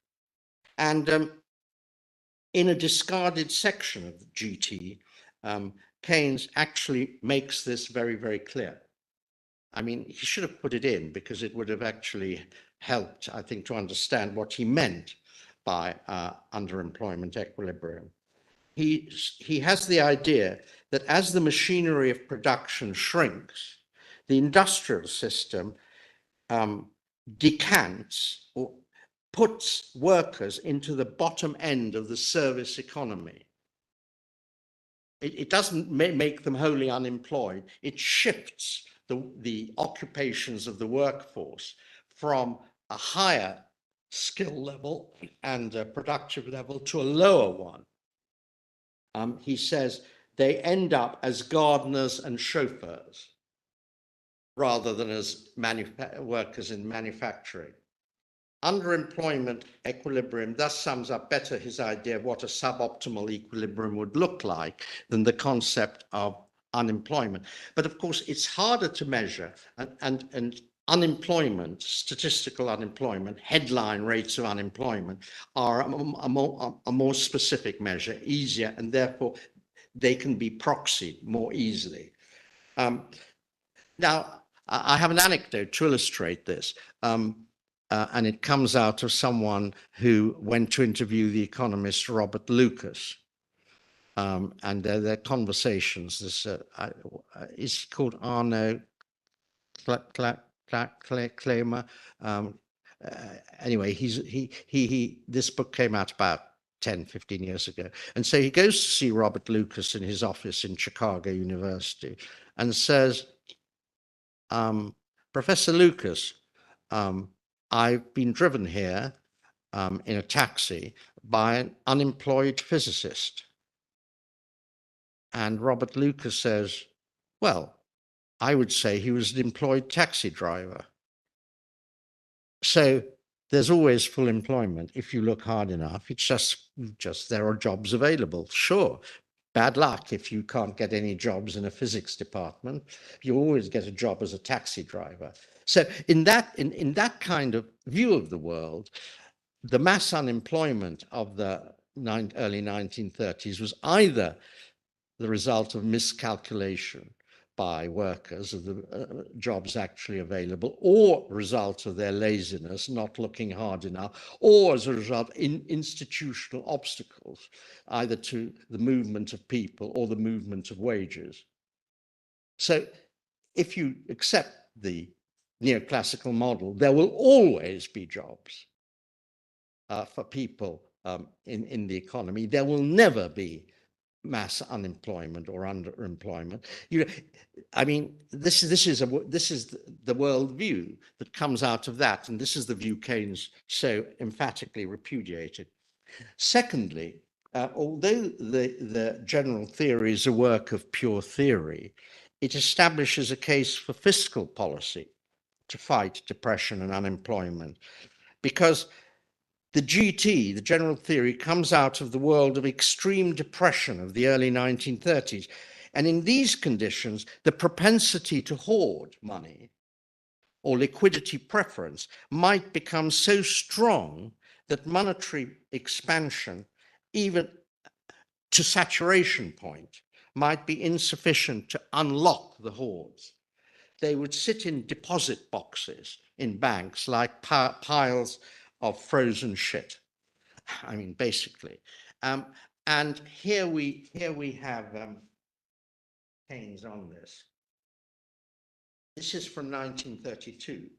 S1: And in a discarded section of the GT, Keynes actually makes this very, very clear. I mean, he should have put it in because it would have actually helped, I think, to understand what he meant by underemployment equilibrium. He has the idea that as the machinery of production shrinks, the industrial system decants or puts workers into the bottom end of the service economy. It doesn't make them wholly unemployed. It shifts the occupations of the workforce from a higher skill level and a productive level to a lower one. he says they end up as gardeners and chauffeurs rather than as workers in manufacturing. Underemployment equilibrium thus sums up better his idea of what a suboptimal equilibrium would look like than the concept of unemployment. But of course, it's harder to measure, and unemployment, statistical unemployment, headline rates of unemployment are a more specific measure, easier, and therefore they can be proxied more easily. Now, I have an anecdote to illustrate this. And it comes out of someone who went to interview the economist Robert Lucas. And their conversations, this is called Arno Klemer. Anyway, this book came out about 10, 15 years ago. And so he goes to see Robert Lucas in his office in Chicago University and says, Professor Lucas, I've been driven here in a taxi by an unemployed physicist. And Robert Lucas says, well, I would say he was an employed taxi driver. So there's always full employment if you look hard enough. It's just there are jobs available. Sure, bad luck if you can't get any jobs in a physics department. You always get a job as a taxi driver. So in that kind of view of the world, the mass unemployment of the early 1930s was either the result of miscalculation by workers of the jobs actually available, or result of their laziness, not looking hard enough, or as a result in institutional obstacles, either to the movement of people or the movement of wages. So if you accept the neoclassical model, there will always be jobs for people in the economy. There will never be mass unemployment or underemployment. I mean, this is the worldview that comes out of that, and this is the view Keynes so emphatically repudiated. Secondly, although the general theory is a work of pure theory, it establishes a case for fiscal policy to fight depression and unemployment, because the GT, the general theory, comes out of the world of extreme depression of the early 1930s. And in these conditions, the propensity to hoard money or liquidity preference might become so strong that monetary expansion, even to saturation point, might be insufficient to unlock the hoards. They would sit in deposit boxes in banks like piles of frozen shit. I mean, basically. And here we have Keynes on this. This is from 1932.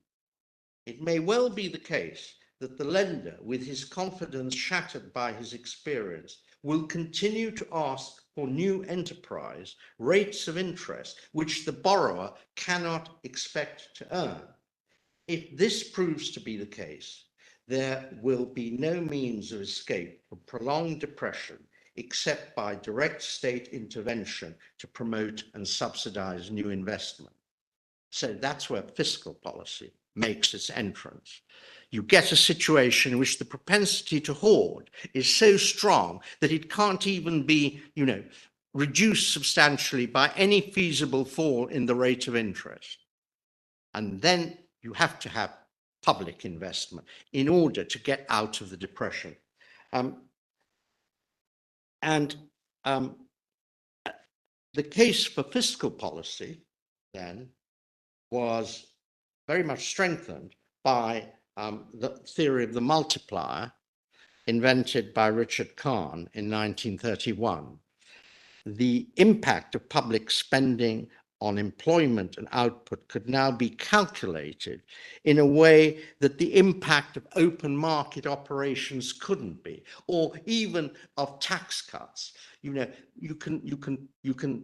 S1: It may well be the case that the lender, with his confidence shattered by his experience, will continue to ask for new enterprise rates of interest which the borrower cannot expect to earn. If this proves to be the case, there will be no means of escape from prolonged depression except by direct state intervention to promote and subsidize new investment. So that's where fiscal policy makes its entrance. You get a situation in which the propensity to hoard is so strong that it can't even be, reduced substantially by any feasible fall in the rate of interest. And then you have to have public investment in order to get out of the depression. The case for fiscal policy then was very much strengthened by the theory of the multiplier invented by Richard Kahn in 1931. The impact of public spending on employment and output could now be calculated in a way that the impact of open market operations couldn't be, or even of tax cuts. You can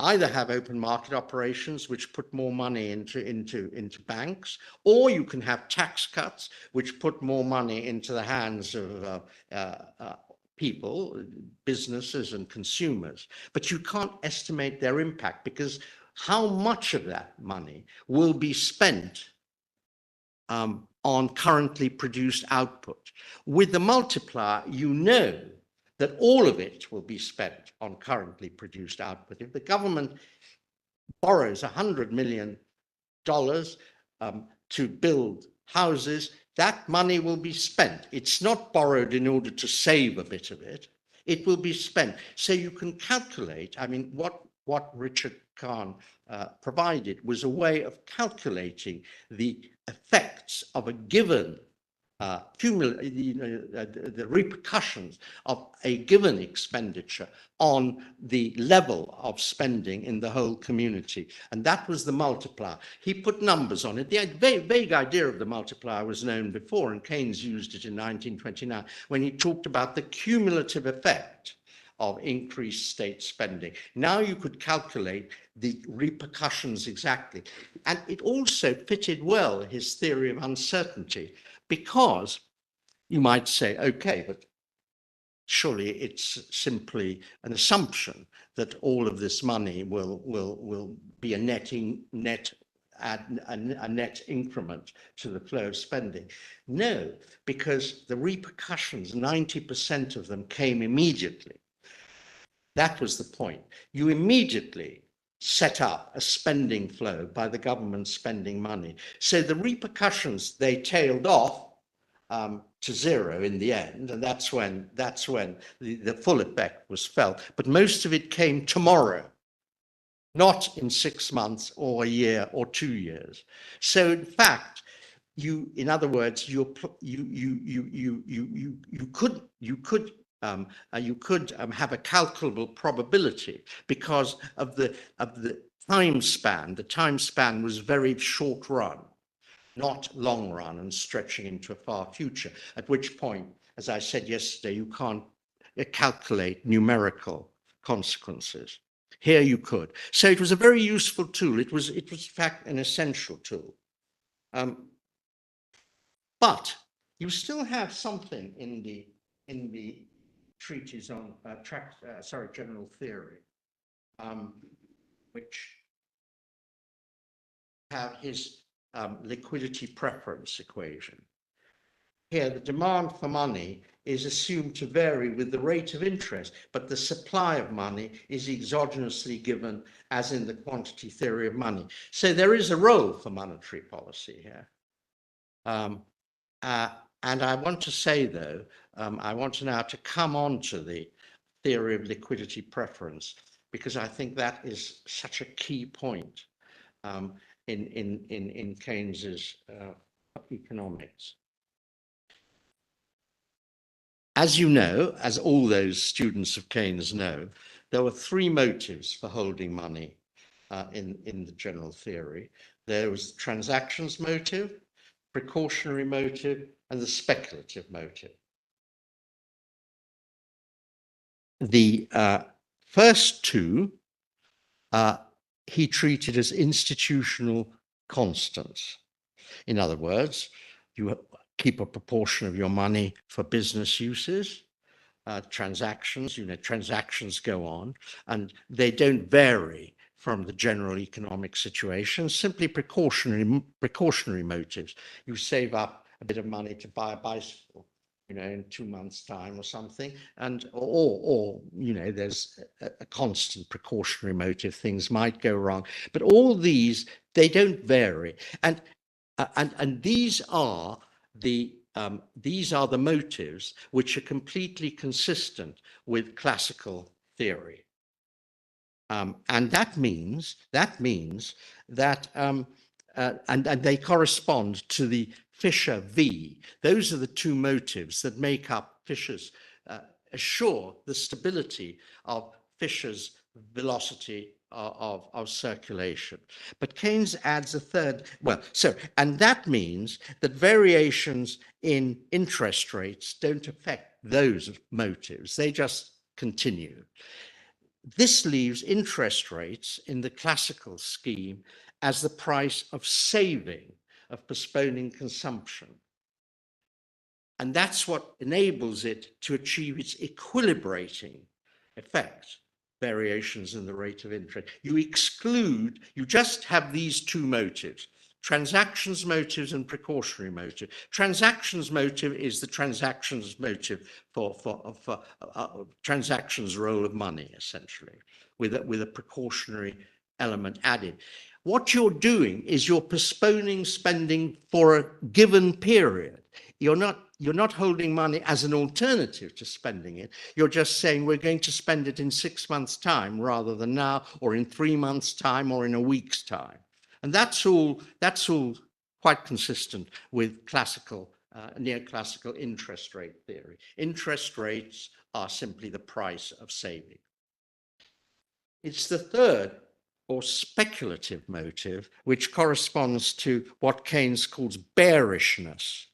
S1: either have open market operations which put more money into banks, or you can have tax cuts which put more money into the hands of people, businesses and consumers, but you can't estimate their impact, because how much of that money will be spent on currently produced output? With the multiplier, you know that all of it will be spent on currently produced output. If the government borrows $100 million to build houses, that money will be spent. It's not borrowed in order to save a bit of it. It will be spent. So you can calculate, I mean, what Richard Kahn provided was a way of calculating the effects of a given the repercussions of a given expenditure on the level of spending in the whole community. And that was the multiplier. He put numbers on it. The vague idea of the multiplier was known before, and Keynes used it in 1929 when he talked about the cumulative effect of increased state spending. Now you could calculate the repercussions exactly. And it also fitted well his theory of uncertainty, because you might say, okay, but surely it's simply an assumption that all of this money will be a net increment to the flow of spending. No, because the repercussions, 90% of them came immediately. That was the point. You immediately set up a spending flow by the government spending money. So the repercussions, they tailed off to zero in the end, and that's when the full effect was felt. But most of it came tomorrow, not in 6 months or a year or 2 years. So in fact, in other words, you could have a calculable probability because of the time span. The time span was very short run, not long run and stretching into a far future, at which point, as I said yesterday, you can't calculate numerical consequences. Here you could. So it was a very useful tool. It was in fact an essential tool. But you still have something in the treatise on general theory, which have his liquidity preference equation. Here, the demand for money is assumed to vary with the rate of interest, but the supply of money is exogenously given, as in the quantity theory of money. So there is a role for monetary policy here. And I want to say, though, I want now to come on to the theory of liquidity preference, because I think that is such a key point in Keynes's economics. As you know, as all those students of Keynes know, there were 3 motives for holding money in the general theory. There was the transactions motive, precautionary motive, and the speculative motive. The first 2 he treated as institutional constants. In other words, you keep a proportion of your money for business uses, transactions, transactions go on, and they don't vary from the general economic situation, simply precautionary motives. You save up a bit of money to buy a bicycle, in 2 months' time or something, and or there's a constant precautionary motive. Things might go wrong, but all these, they don't vary, and these are the motives which are completely consistent with classical theory. And that means that and they correspond to the Fisher V. Those are the 2 motives that make up Fisher's, assure the stability of Fisher's velocity of circulation. But Keynes adds a third, and that means that variations in interest rates don't affect those motives, they just continue. This leaves interest rates in the classical scheme as the price of saving, of postponing consumption. And that's what enables it to achieve its equilibrating effect, variations in the rate of interest. You just have these two motives, transactions motives and precautionary motive. Transactions motive is the transactions motive for transactions role of money, essentially, with a precautionary element added. What you're doing is you're postponing spending for a given period. You're not holding money as an alternative to spending it. You're just saying we're going to spend it in 6 months' time rather than now, or in 3 months' time, or in a week's time. And that's all quite consistent with classical, neoclassical interest rate theory. Interest rates are simply the price of saving. It's the third, or speculative motive, which corresponds to what Keynes calls bearishness,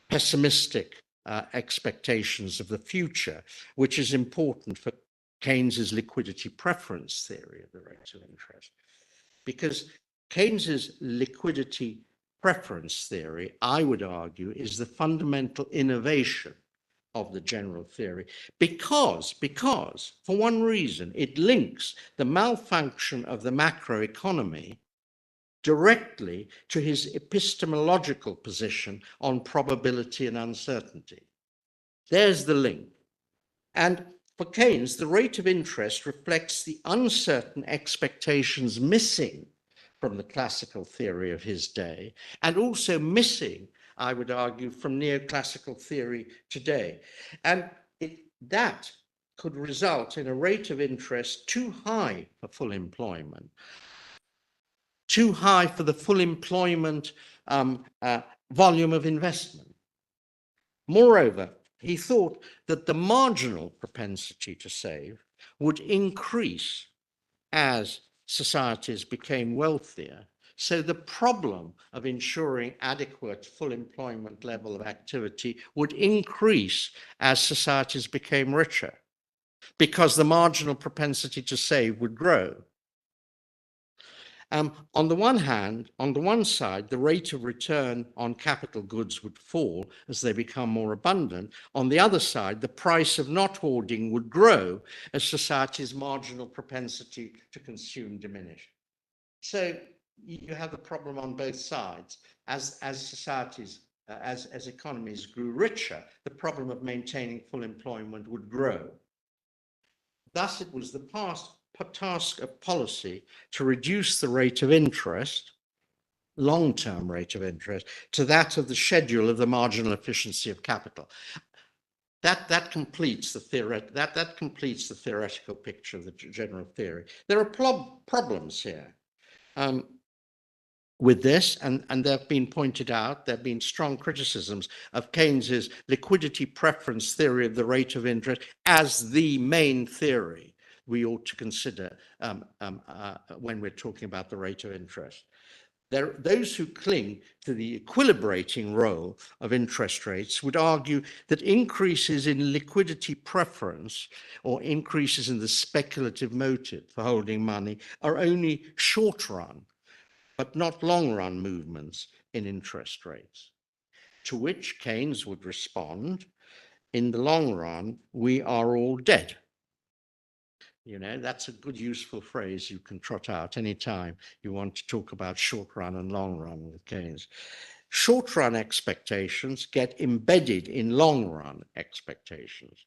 S1: pessimistic expectations of the future, which is important for Keynes's liquidity preference theory of the rate of interest. Because Keynes's liquidity preference theory, I would argue, is the fundamental innovation of the general theory, because for one reason, it links the malfunction of the macroeconomy directly to his epistemological position on probability and uncertainty. There's the link. And for Keynes, the rate of interest reflects the uncertain expectations missing from the classical theory of his day, and also missing, I would argue, from neoclassical theory today. And that could result in a rate of interest too high for full employment, too high for the full employment volume of investment. Moreover, he thought that the marginal propensity to save would increase as societies became wealthier. So the problem of ensuring adequate full employment level of activity would increase as societies became richer, because the marginal propensity to save would grow. On the one hand, on the one side, the rate of return on capital goods would fall as they become more abundant. On the other side, the price of not hoarding would grow as society's marginal propensity to consume diminished. So you have the problem on both sides. As societies, as economies grew richer, the problem of maintaining full employment would grow. Thus, it was the task of policy to reduce the rate of interest, long-term rate of interest, to that of the schedule of the marginal efficiency of capital. That completes the theoretical picture of the general theory. There are problems here with this, and they've been pointed out. There have been strong criticisms of Keynes's liquidity preference theory of the rate of interest as the main theory we ought to consider when we're talking about the rate of interest. There are those who cling to the equilibrating role of interest rates would argue that increases in liquidity preference or increases in the speculative motive for holding money are only short-run, but not long-run movements in interest rates. To which Keynes would respond, in the long run, we are all dead. You know, that's a good, useful phrase you can trot out anytime you want to talk about short run and long run with Keynes. Short run expectations get embedded in long run expectations.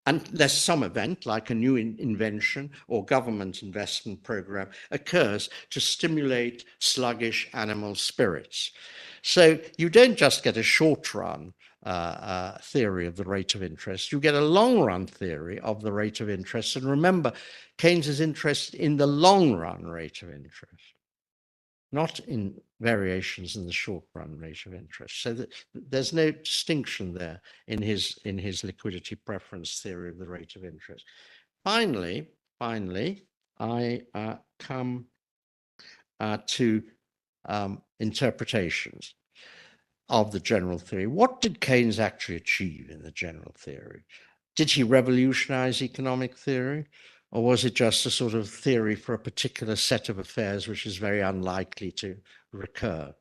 S1: Unless some event, like a new invention or government investment program, occurs to stimulate sluggish animal spirits. So you don't just get a short run theory of the rate of interest, you get a long run theory of the rate of interest. And remember, Keynes is interested in the long run rate of interest, not in variations in the short run rate of interest. So that there's no distinction there in his liquidity preference theory of the rate of interest. Finally, I come to interpretations of the general theory. What did Keynes actually achieve in the general theory? Did he revolutionize economic theory? Or was it just a sort of theory for a particular set of affairs which is very unlikely to recur?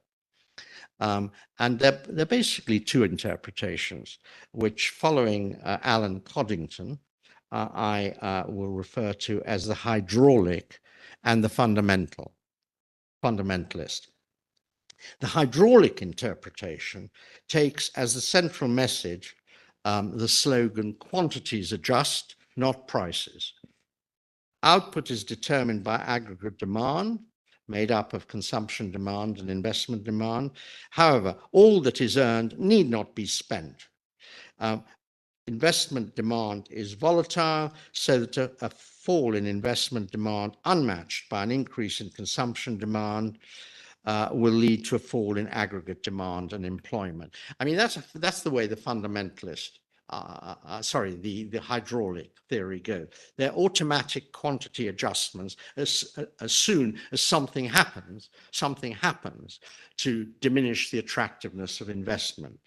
S1: And they're basically two interpretations, which, following Alan Coddington, I will refer to as the hydraulic and the fundamentalist. The hydraulic interpretation takes as the central message the slogan, "Quantities adjust, not prices." Output is determined by aggregate demand, made up of consumption demand and investment demand. However, all that is earned need not be spent. Investment demand is volatile, so that a fall in investment demand unmatched by an increase in consumption demand will lead to a fall in aggregate demand and employment. I mean, that's the way the fundamentalist, the hydraulic theory goes. They're automatic quantity adjustments as soon as something happens to diminish the attractiveness of investment.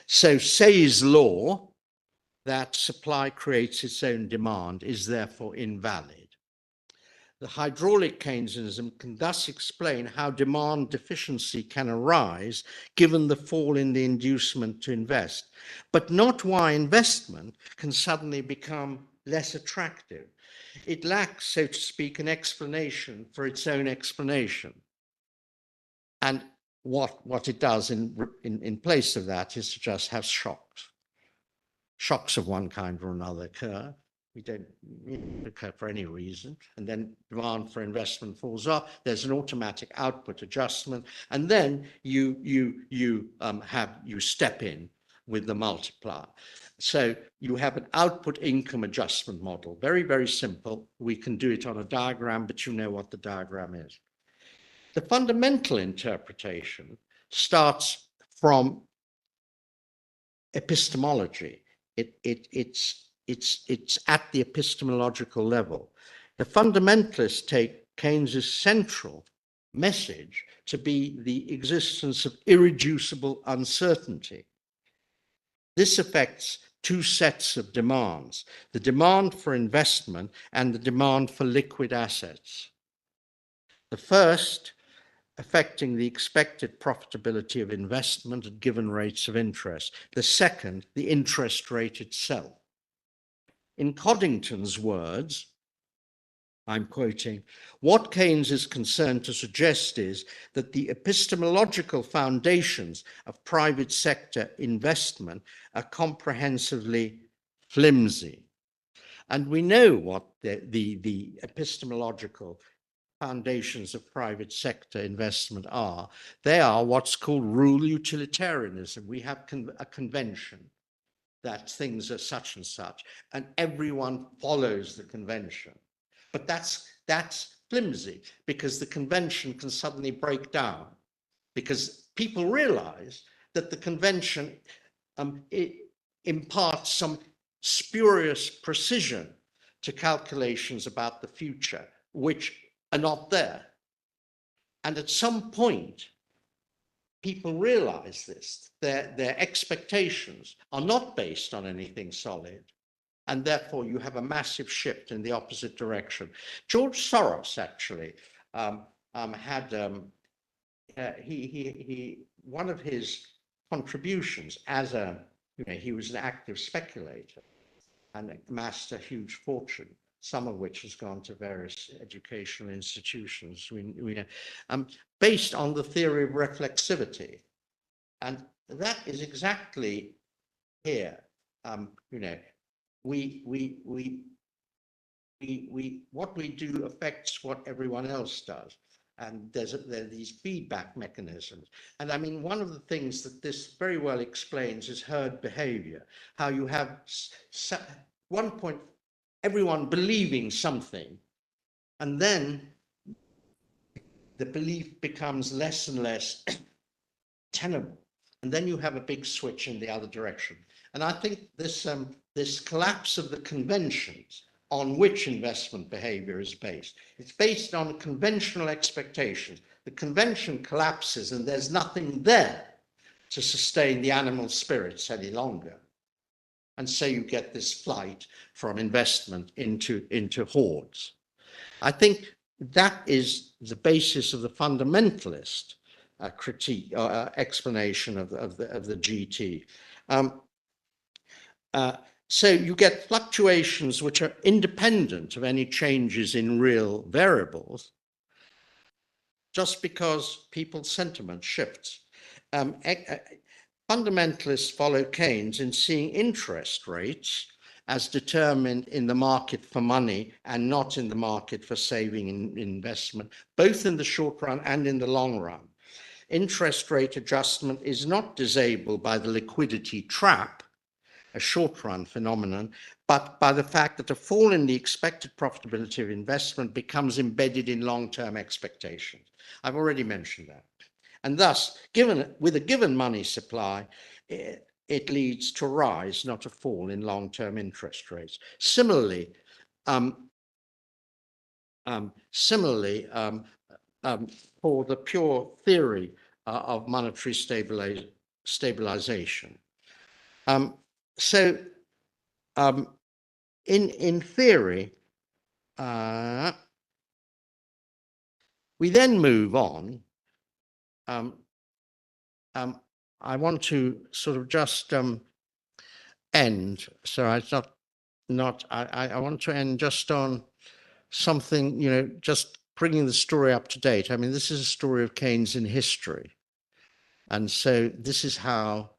S1: So Say's law, that supply creates its own demand, is therefore invalid. The hydraulic Keynesianism can thus explain how demand deficiency can arise given the fall in the inducement to invest, but not why investment can suddenly become less attractive. It lacks, so to speak, an explanation for its own explanation. And what it does in place of that is to just have shocks. Shocks of one kind or another occur. We don't occur for any reason, and then demand for investment falls off. There's an automatic output adjustment, and then you step in with the multiplier. So you have an output income adjustment model. Very, very simple. We can do it on a diagram, but you know what the diagram is. The fundamental interpretation starts from epistemology. It's at the epistemological level. The fundamentalists take Keynes's central message to be the existence of irreducible uncertainty. This affects two sets of demands, the demand for investment and the demand for liquid assets. The first, affecting the expected profitability of investment at given rates of interest. The second, the interest rate itself. In Coddington's words, I'm quoting, "What Keynes is concerned to suggest is that the epistemological foundations of private sector investment are comprehensively flimsy." And we know what the epistemological foundations of private sector investment are. They are what's called rule utilitarianism. We have a convention that things are such and such, and everyone follows the convention. But that's flimsy, because the convention can suddenly break down, because people realize that the convention it imparts some spurious precision to calculations about the future, which are not there. And at some point, people realize this, their expectations are not based on anything solid, and therefore you have a massive shift in the opposite direction. George Soros actually had one of his contributions as he was an active speculator and amassed a huge fortune, some of which has gone to various educational institutions, based on the theory of reflexivity. And that is exactly here. What we do affects what everyone else does. And there are these feedback mechanisms. And I mean, one of the things that this very well explains is herd behavior, how you have one point, everyone believing something, and then the belief becomes less and less tenable. And then you have a big switch in the other direction. And I think this collapse of the conventions on which investment behavior is based, it's based on conventional expectations. The convention collapses and there's nothing there to sustain the animal spirits any longer. And so you get this flight from investment into hordes. I think that is the basis of the fundamentalist critique or explanation of the GT. So you get fluctuations which are independent of any changes in real variables, just because people's sentiment shifts. Fundamentalists follow Keynes in seeing interest rates as determined in the market for money and not in the market for saving and investment, both in the short run and in the long run. Interest rate adjustment is not disabled by the liquidity trap, a short-run phenomenon, but by the fact that a fall in the expected profitability of investment becomes embedded in long-term expectations. I've already mentioned that. And thus, with a given money supply, it leads to a rise, not a fall, in long-term interest rates. Similarly, for the pure theory of monetary stabilization. In theory, we then move on. I want to sort of just end. So I want to end just on something, just bringing the story up to date. I mean, this is a story of Keynes in history, and so this is how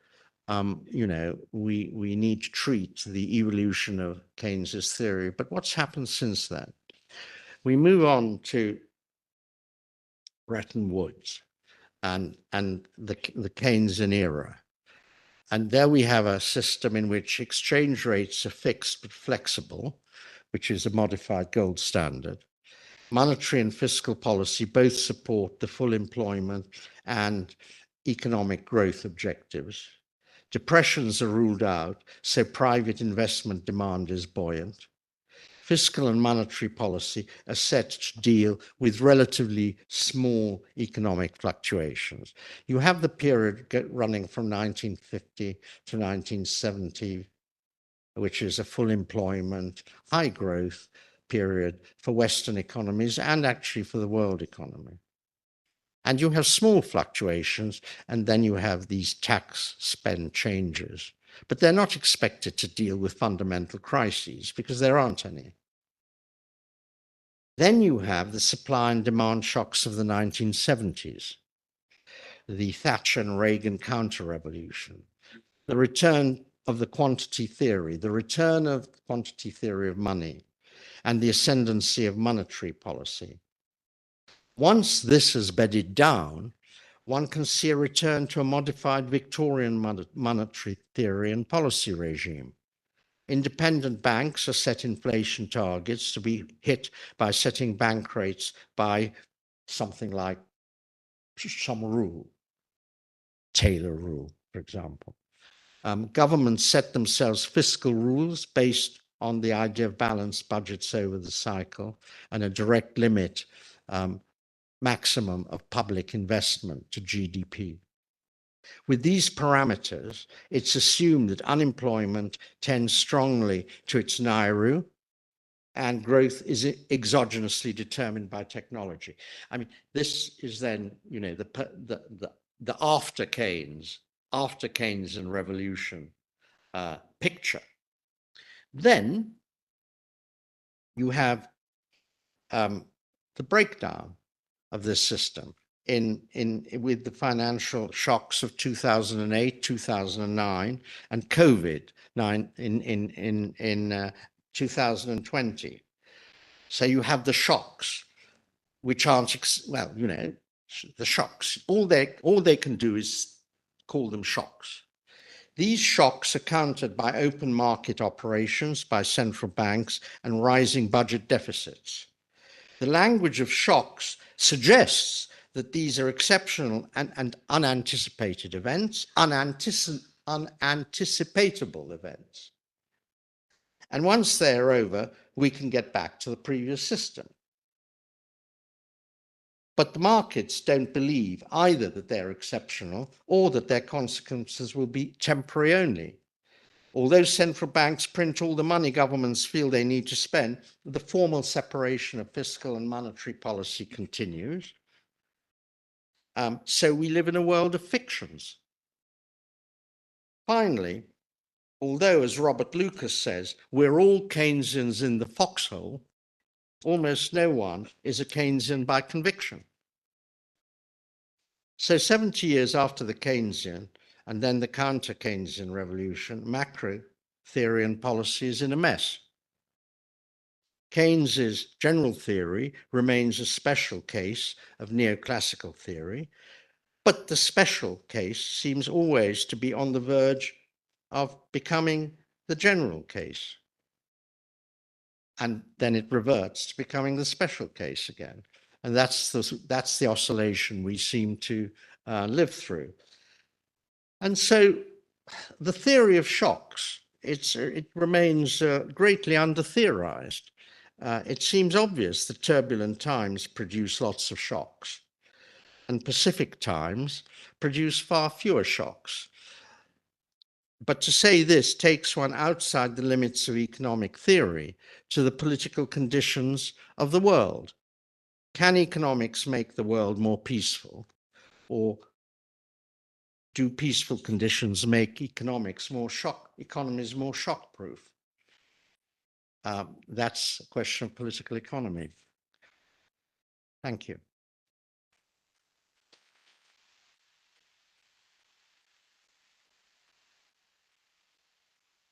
S1: we need to treat the evolution of Keynes's theory. But what's happened since then? We move on to Bretton Woods and the Keynesian era. And there we have a system in which exchange rates are fixed but flexible, which is a modified gold standard. Monetary and fiscal policy both support the full employment and economic growth objectives. Depressions are ruled out, so private investment demand is buoyant. Fiscal and monetary policy are set to deal with relatively small economic fluctuations. You have the period running from 1950 to 1970, which is a full employment, high growth period for Western economies and actually for the world economy. And you have small fluctuations, and then you have these tax spend changes. But they're not expected to deal with fundamental crises because there aren't any. Then you have the supply and demand shocks of the 1970s, the Thatcher and Reagan counter-revolution, the return of the quantity theory, the return of the quantity theory of money, and the ascendancy of monetary policy. Once this has bedded down, one can see a return to a modified Victorian monetary theory and policy regime. Independent banks are set inflation targets to be hit by setting bank rates by something like some rule, Taylor rule, for example. Governments set themselves fiscal rules based on the idea of balanced budgets over the cycle and a direct limit maximum of public investment to GDP. With these parameters, it's assumed that unemployment tends strongly to its Nairu, and growth is exogenously determined by technology. I mean, this is then, the after Keynes and revolution picture. Then you have the breakdown of this system with the financial shocks of 2008, 2009, and COVID in 2020. So you have the shocks, which aren't the shocks. All they can do is call them shocks. These shocks are countered by open market operations by central banks and rising budget deficits. The language of shocks suggests that these are exceptional and unanticipated events, unanticipatable events. And once they're over, we can get back to the previous system. But the markets don't believe either that they're exceptional or that their consequences will be temporary only. Although central banks print all the money governments feel they need to spend, the formal separation of fiscal and monetary policy continues. So we live in a world of fictions. Finally, although, as Robert Lucas says, we're all Keynesians in the foxhole, almost no one is a Keynesian by conviction. So 70 years after the Keynesian and then the counter-Keynesian revolution, macro theory and policy is in a mess. Keynes's general theory remains a special case of neoclassical theory, but the special case seems always to be on the verge of becoming the general case. And then it reverts to becoming the special case again. And that's the oscillation we seem to live through. And so the theory of shocks, it remains greatly under-theorized. It seems obvious that turbulent times produce lots of shocks, and Pacific times produce far fewer shocks. But to say this takes one outside the limits of economic theory to the political conditions of the world. Can economics make the world more peaceful, or do peaceful conditions make economies more shock-proof? That's a question of political economy. Thank you.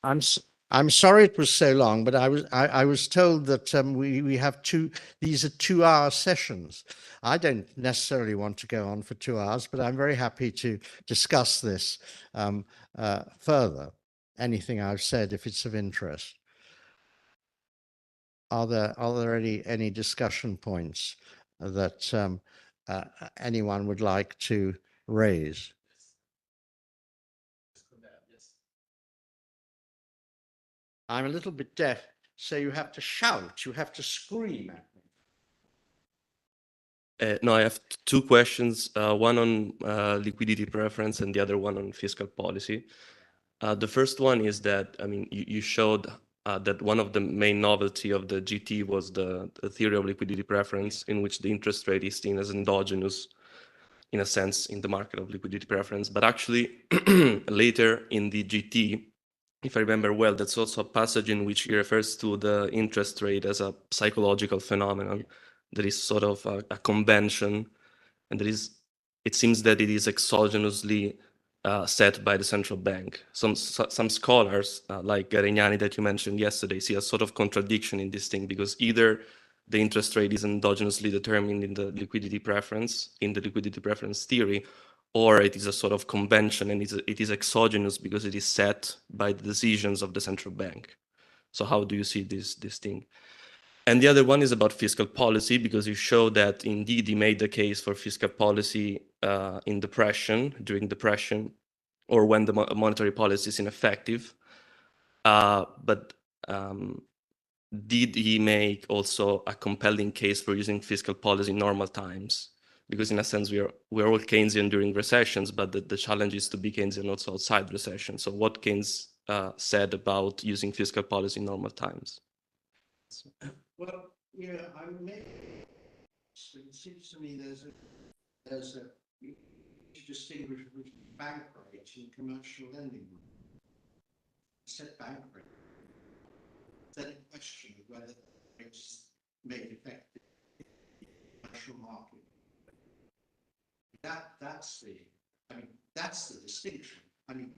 S1: I'm sorry it was so long, but I was told that we have these are 2-hour sessions. I don't necessarily want to go on for 2 hours, but I'm very happy to discuss this further. Anything I've said, if it's of interest. Are there any discussion points that anyone would like to raise? I'm a little bit deaf, so you have to shout, you have to scream at me.
S2: No, I have two questions, one on liquidity preference and the other one on fiscal policy. The first one is that, I mean, you showed that one of the main novelty of the GT was the theory of liquidity preference, in which the interest rate is seen as endogenous, in a sense, in the market of liquidity preference. But actually, later in the GT, if I remember well, that's also a passage in which he refers to the interest rate as a psychological phenomenon. There is sort of a convention, and it seems that it is exogenously set by the central bank. Some scholars, like Garegnani that you mentioned yesterday, see a sort of contradiction in this thing, because either the interest rate is endogenously determined in the liquidity preference theory, or it is a sort of convention, and it is exogenous because it is set by the decisions of the central bank. So how do you see this thing? And the other one is about fiscal policy, because you show that indeed he made the case for fiscal policy during depression, or when the monetary policy is ineffective. But did he make also a compelling case for using fiscal policy in normal times? Because in a sense, we're all Keynesian during recessions, but the challenge is to be Keynesian also outside recession. So what Keynes said about using fiscal policy in normal times?
S1: Well, yeah, it seems to me you distinguish between bank rate and commercial lending. Set bank rate. Then a question of whether rates made effective in the commercial market. That's the distinction. I mean,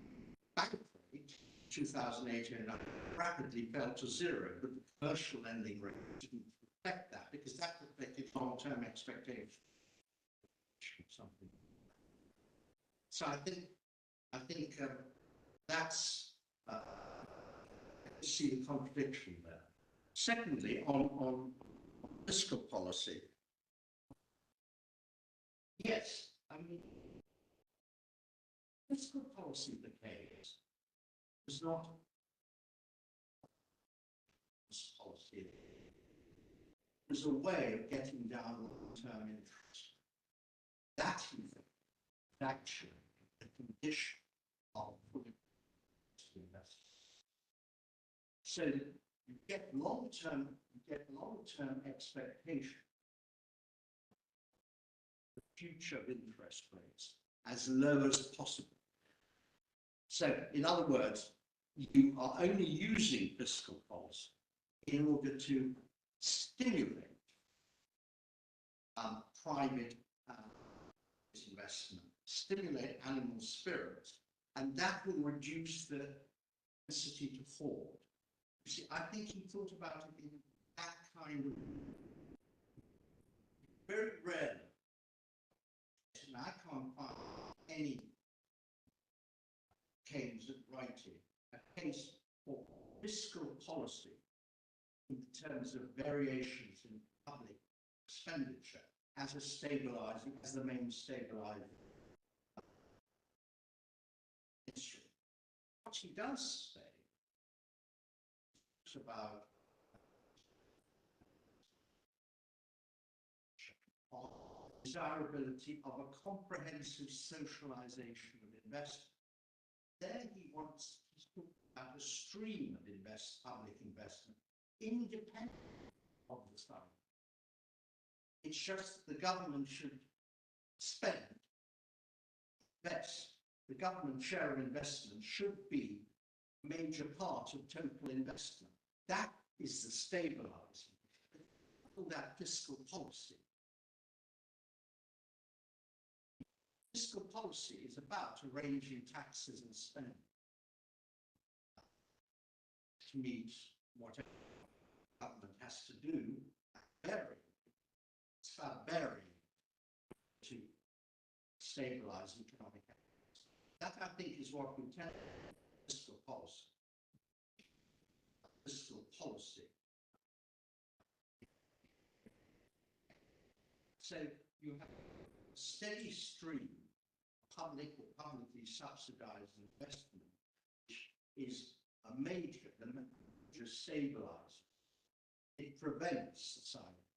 S1: bank rate 2008 and rapidly fell to zero, but the commercial lending rate didn't reflect that, because that reflected long-term expectations. Something. So I think that's see the contradiction there. Secondly, on fiscal policy, yes, I mean, fiscal policy in the case is not policy. It was a way of getting down long-term interest. That is actually the condition of investment. So that you get long-term expectation. future interest rates as low as possible. So, in other words, you are only using fiscal policy in order to stimulate private investment, stimulate animal spirits, and that will reduce the capacity to hoard. You see, I think he thought about it in that kind of very rarely. And I can't find any Keynes writing a case for fiscal policy in terms of variations in public expenditure as a stabilizing, as the main stabilizing instrument. What he does say is about desirability of a comprehensive socialization of investment. There he's talking about a stream of public investment independent of the state. It's just the government should spend, invest. The government share of investment should be a major part of total investment. That is the stabilizing. All that fiscal policy. Fiscal policy is about arranging taxes and spending to meet whatever the government has to do. It's about bearing to stabilize economic activity. That, I think, is what we tell fiscal policy. Fiscal policy. So you have a steady stream of public or publicly subsidized investment, which is a major stabilizer. It prevents the cycle,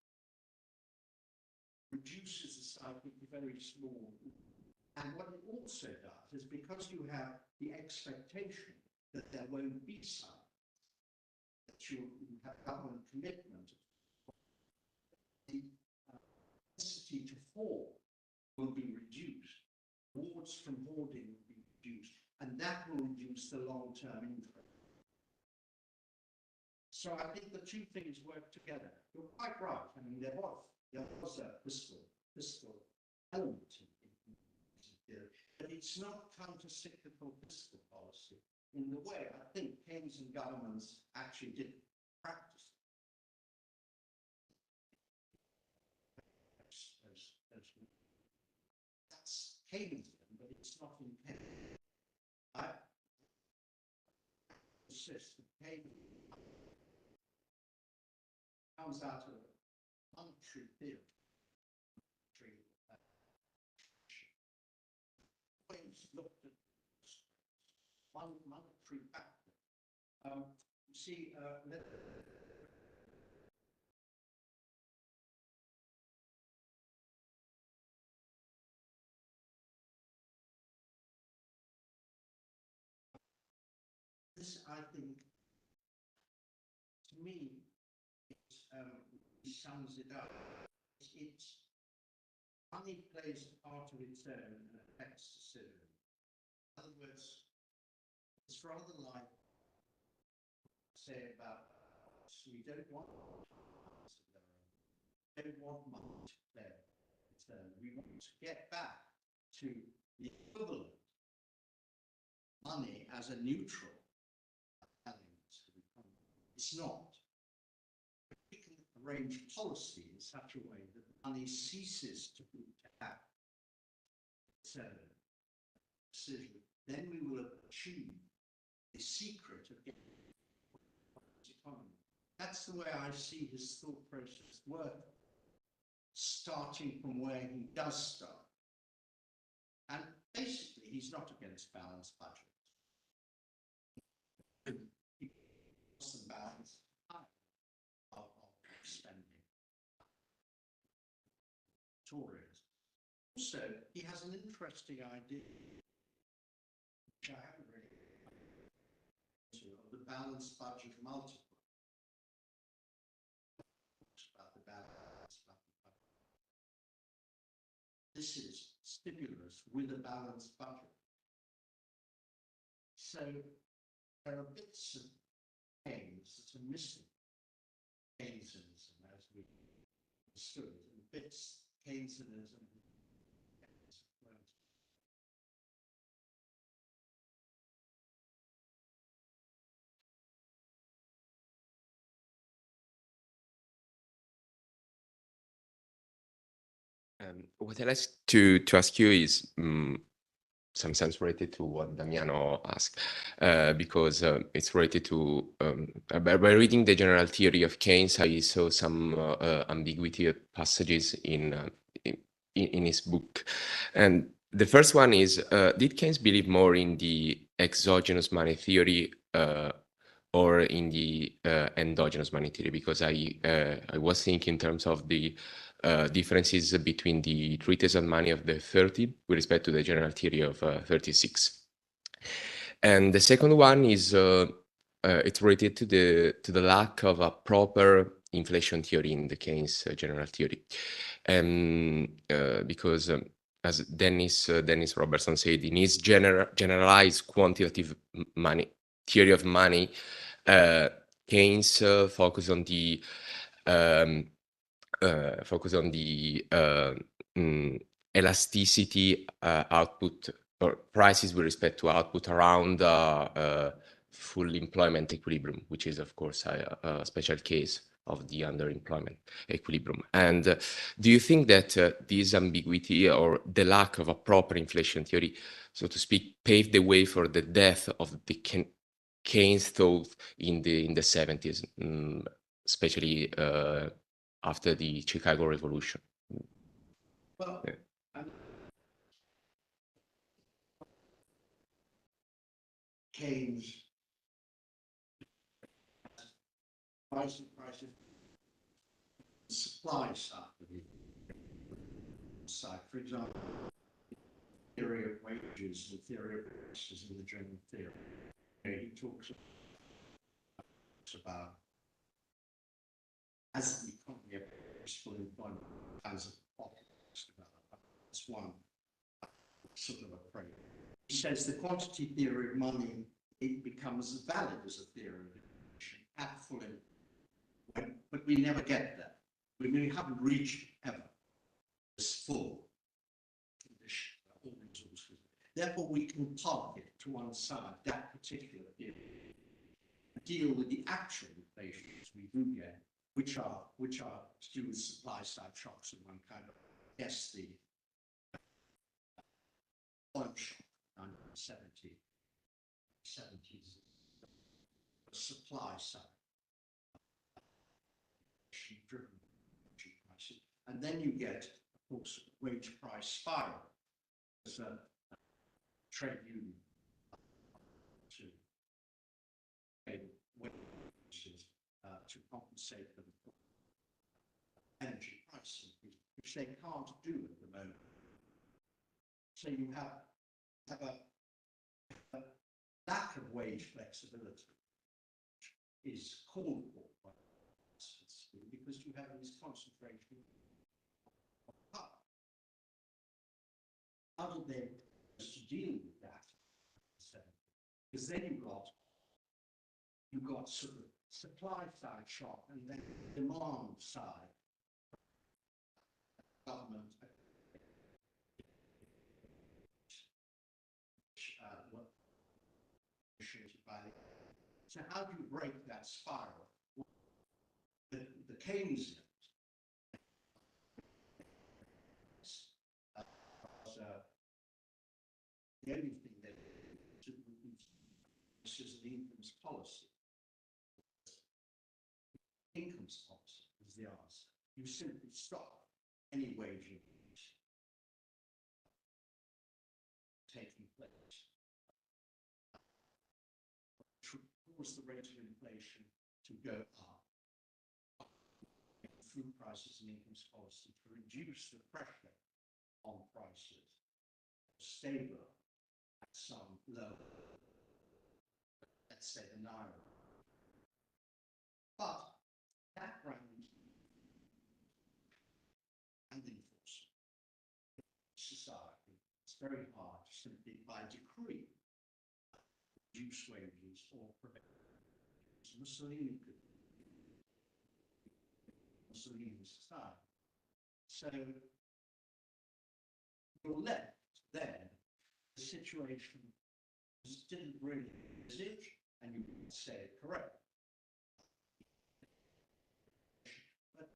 S1: reduces the cycle to very small. And what it also does is, because you have the expectation that there won't be cycle, that you have government commitment, the necessity to hoard will be reduced, rewards from hoarding will be reduced, and that will reduce the long-term interest. So I think the two things work together. You're quite right. I mean, there was a fiscal element in theory, but it's not counter-cyclical fiscal policy in the way I think Keynesian governments actually did practice. That's Keynesian, but it's not in Keynes. I insist that Keynes comes out of monetary theory. Always looked at one monetary factor. You see, this, I think, to me, it sums it up. It's money plays a part of its own and affects the system. In other words, it's rather like, say, about we don't want money to play its own. We want to get back to the equivalent money as a neutral element to the economy. It's not. We can arrange policy in such a way that money ceases to have its own decision. Then we will achieve the secret of getting the economy. That's the way I see his thought process work, starting from where he does start. And basically, he's not against balanced budgets. He wants the balance of spending. Tories. Also, he has an interesting idea, which I haven't really into, of the balanced budget multiple. About the balanced budget. this is stimulus with a balanced budget. So there are bits of Keynes that are missing. Keynesianism, as we understood it, and bits Keynesianism.
S3: What I'd like to ask you is some sense related to what Damiano asked, because it's related to, by reading the general theory of Keynes, I saw some ambiguity of passages in his book. And the first one is, did Keynes believe more in the exogenous money theory or in the endogenous money theory? Because I was thinking in terms of the differences between the treatise on money of the 30 with respect to the general theory of 36. And the second one is it's related to the lack of a proper inflation theory in the Keynes general theory, because as Dennis Robertson said, in his generalized quantitative money theory of money, Keynes focused on the elasticity output or prices with respect to output around full employment equilibrium, which is of course a special case of the underemployment equilibrium. And do you think that this ambiguity or the lack of a proper inflation theory, so to speak, paved the way for the death of the Keynes thought in the 70s, especially after the Chicago Revolution?
S1: Well,
S3: yeah.
S1: Keynes prices, supply side, for example, theory of wages, the theory of prices in the general theory. He talks about as the economy of full employment as a populace development. That's one sort of approach. He says the quantity theory of money, it becomes valid as a theory of inflation at full employment, but we never get there. We haven't reached ever this full condition, all resources. Therefore, we can park it to one side, that particular theory, deal with the actual inflations we do get, which are to do with supply side shocks of one kind of, yes, the oil shock, 1970s, supply side driven prices, and then you get, of course, wage price spiral. There's a trade union to pay wages to compensate for the energy price increase, which they can't do at the moment. So you have a lack of wage flexibility, which is called for by because you have this concentration of power. How did they deal with that? Because then you've got sort of supply side shock and then demand side government so how do you break that spiral? The Keynesians the only thing they did to reduce is an incomes policy. Incomes policy is the answer. You simply stop any wage increase taking place, which would cause the rate of inflation to go up. Food prices and incomes policy to reduce the pressure on prices, stable at some level, let's say the naira. But background and enforcement. very hard simply by decree reduce wages or prevent. Mussolini's style. So you're left there, the situation didn't really exist, and you would say it correct. But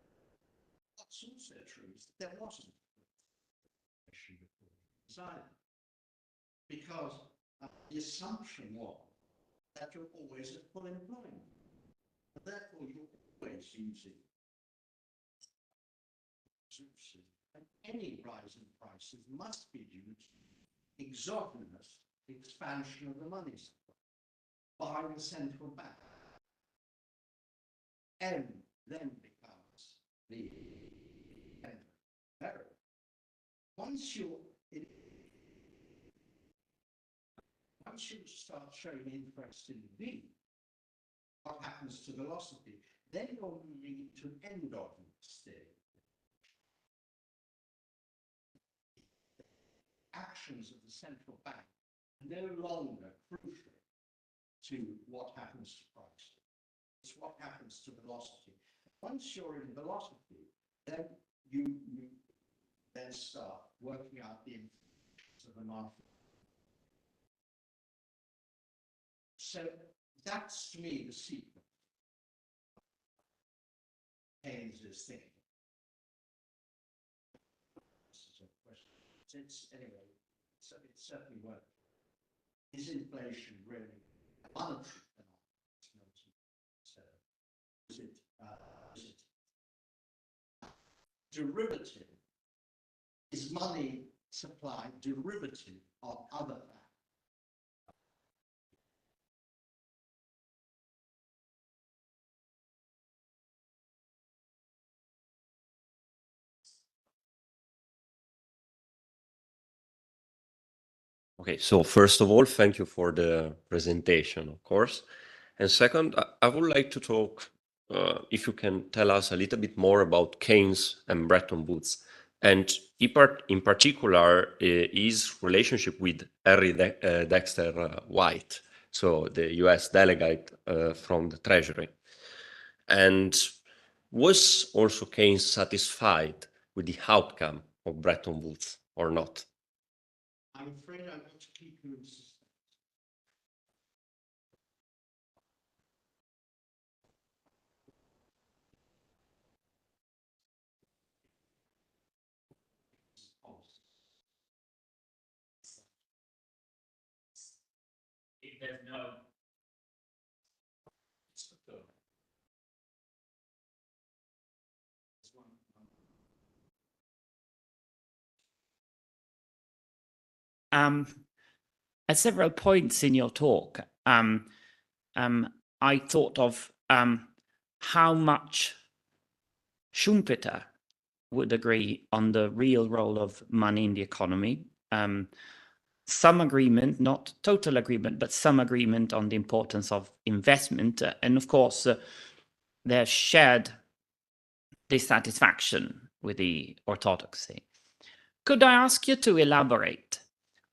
S1: what's also true is that there wasn't decided, because the assumption was that you're always at full employment, and therefore you're always using resources, and any rise in prices must be due to exogenous expansion of the money supply by the central bank. And then becomes the error. Once you start showing interest in V, what happens to velocity? Then you're moving into endogenous theory. Actions of the central bank are no longer crucial to what happens to price. It's what happens to velocity. Once you're in velocity, then you then start working out the implications of the market. So that's, to me, the secret of Keynes' thinking. This is a question. Anyway, so it certainly worked. Is inflation really a monetary phenomenon? So is it derivative? Is money supply derivative of other factors?
S2: Okay, so first of all, thank you for the presentation, of course. And second, I would like to talk, if you can tell us a little bit more about Keynes and Bretton Woods, and in particular, his relationship with Henry Dexter White, so the US delegate from the Treasury. And was also Keynes satisfied with the outcome of Bretton Woods or not?
S1: I'm afraid I want to keep you in suspense. If there's no
S4: At several points in your talk, I thought of how much Schumpeter would agree on the real role of money in the economy. Some agreement, not total agreement, but some agreement on the importance of investment. And of course, there's shared dissatisfaction with the orthodoxy. Could I ask you to elaborate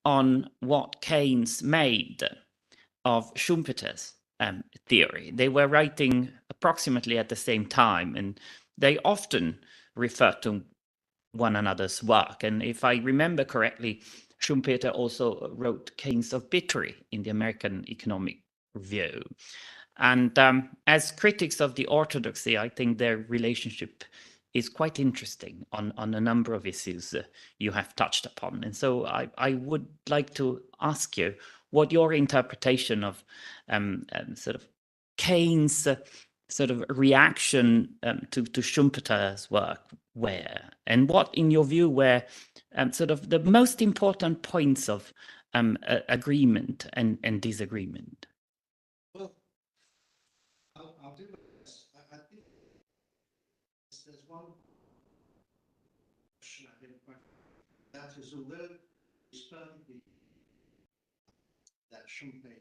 S4: on what Keynes made of Schumpeter's theory? They were writing approximately at the same time, and they often refer to one another's work. And if I remember correctly, Schumpeter also wrote Keynes of Bittery in the American Economic Review. And as critics of the orthodoxy, I think their relationship is quite interesting on a number of issues you have touched upon. And so I would like to ask you what your interpretation of sort of Keynes' sort of reaction to Schumpeter's work were, and what, in your view, were sort of the most important points of agreement and disagreement.
S1: Well, I'll do this. I think there's one question I didn't quite. That is, although it's perfectly that Schumpeter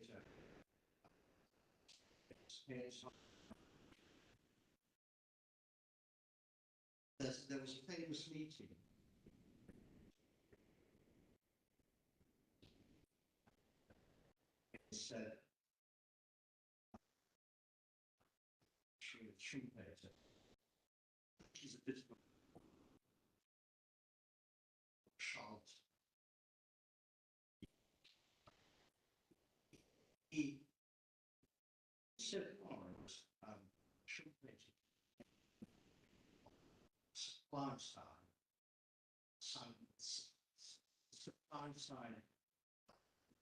S1: there was a famous meeting said, Schumpeter, he's a bit of a Charles. He said, Schumpeter, supply side,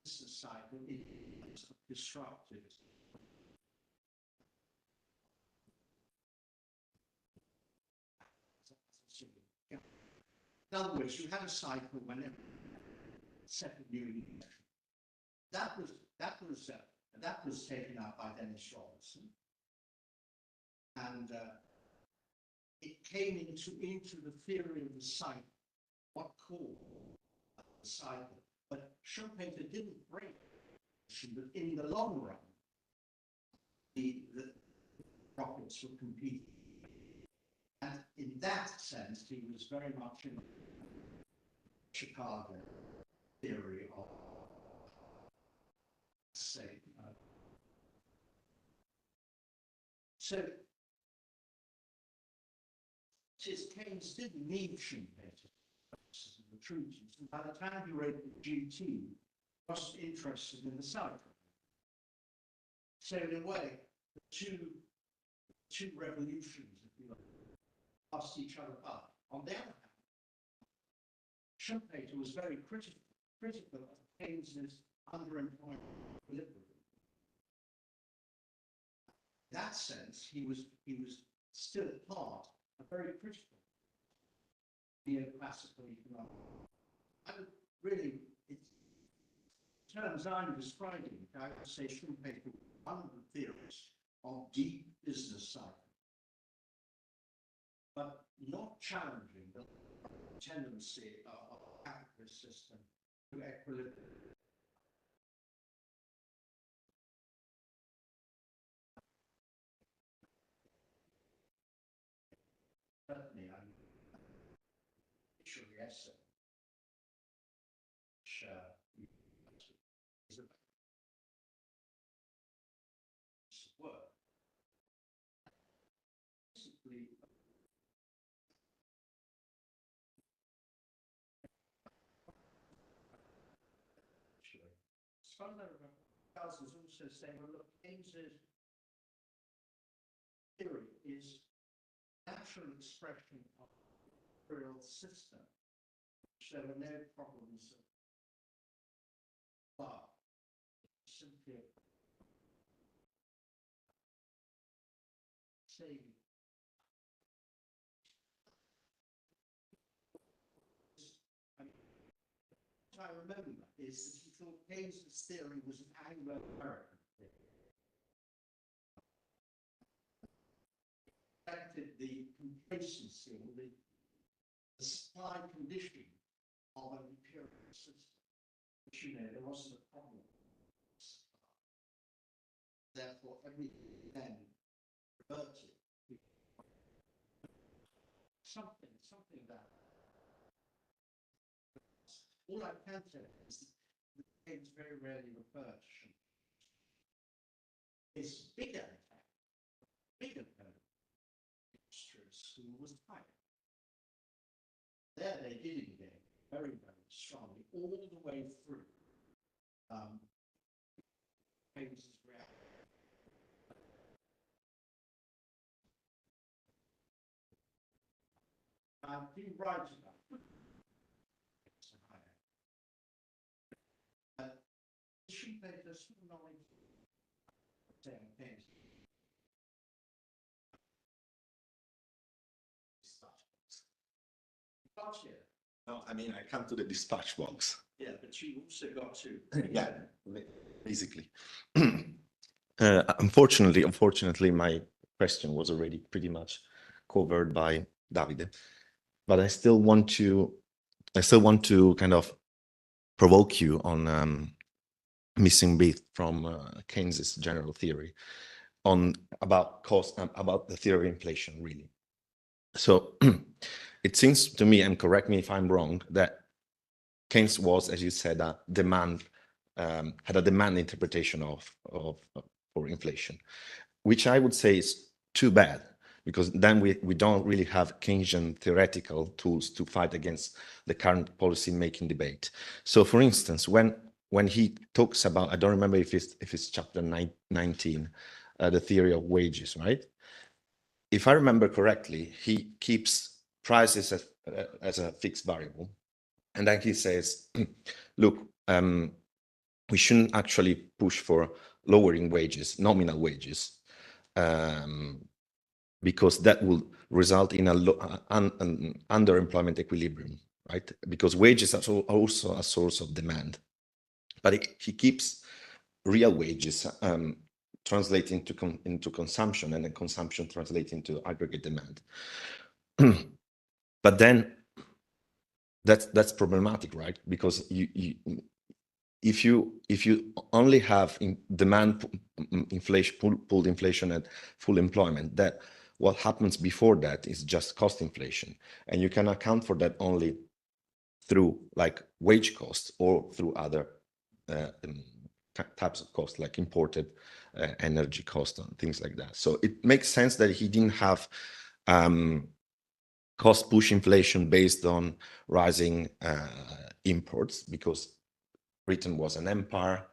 S1: business side, is disrupted. In other words, you had a cycle whenever second new election. That was taken up by Dennis Robinson, and it came into the theory of the cycle, what called the cycle. But Schumpeter didn't break it, but in the long run, the profits were competing. And in that sense, he was very much in Chicago theory of, say, so Keynes didn't need Schumpeter. The truth is, by the time he wrote the GT, he wasn't interested in the cycle. So in a way, the two revolutions, if you like, passed each other by. On the other hand, Schumpeter was very critical of Keynes's underemployment equilibrium. In that sense, he was still part, a very critical neoclassical economics. I would really, in terms I'm describing, I would say Schumpeter was one of the theorists of deep business cycle, but not challenging the tendency of a capitalist system to equilibrium. Certainly, I'm picture the essay, which is about work. Basically, scholar Charles is also saying, well, look, Keynes's theory is natural expression of the real system, which there were no problems of love, simply saying what I remember is that he thought Keynes's theory was an Anglo-American theory. Reflected the complacency or the supply condition of an imperial system, which, you know, there wasn't a problem. Therefore, everything then reverted. Something that. All I can tell you is that Keynes very rarely referred to Schumpeter. His bigger effect, bigger school was higher. There they did engage very, very strongly all the way through Keynes's reaction. I've been writing about Schumpeter small knowledge saying Keynes.
S5: No, I mean, I come to the dispatch box.
S1: Yeah, but you also got to.
S5: Yeah, basically. Unfortunately, my question was already pretty much covered by Davide, but I still want to kind of provoke you on missing bit from Keynes's general theory about cost, about the theory of inflation, really. So it seems to me, and correct me if I'm wrong, that Keynes was, as you said, a demand had a demand interpretation for inflation, which I would say is too bad, because then we don't really have Keynesian theoretical tools to fight against the current policy making debate. So, for instance, when he talks about, I don't remember if it's chapter 19, the theory of wages, right? If I remember correctly, he keeps prices as a fixed variable, and then he says, look, we shouldn't actually push for lowering wages, nominal wages, because that will result in an underemployment equilibrium, right? Because wages are also a source of demand. But he keeps real wages translating into consumption, and then consumption translating into aggregate demand. But then that's problematic, right? Because if you only have demand inflation, pulled inflation at full employment, that what happens before that is just cost inflation, and you can account for that only through like wage costs or through other types of costs, like imported energy costs and things like that. So it makes sense that he didn't have cost push inflation based on rising imports, because Britain was an empire,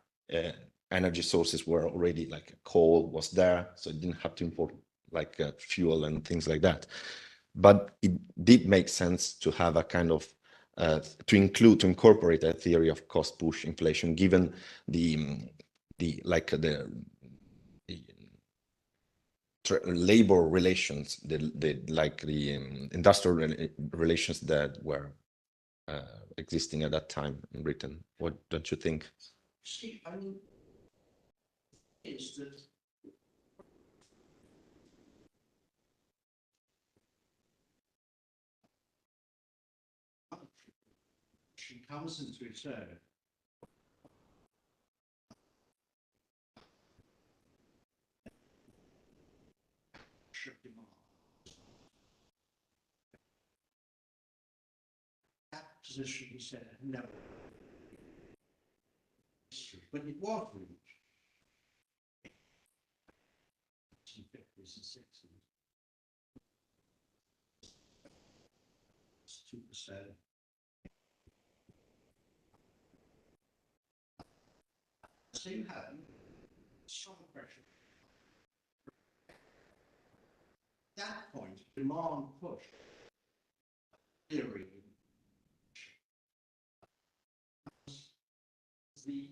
S5: energy sources were already, like coal was there, so it didn't have to import like fuel and things like that. But it did make sense to have a kind of to incorporate a theory of cost push inflation, given the labor relations, the industrial relations that were existing at that time in Britain. What don't you think?
S1: See, I mean, is that she comes into its own. That position, he said, never. But it was reached. 1950s and 60s. 2%. So you have strong pressure. At that point, demand push theory. The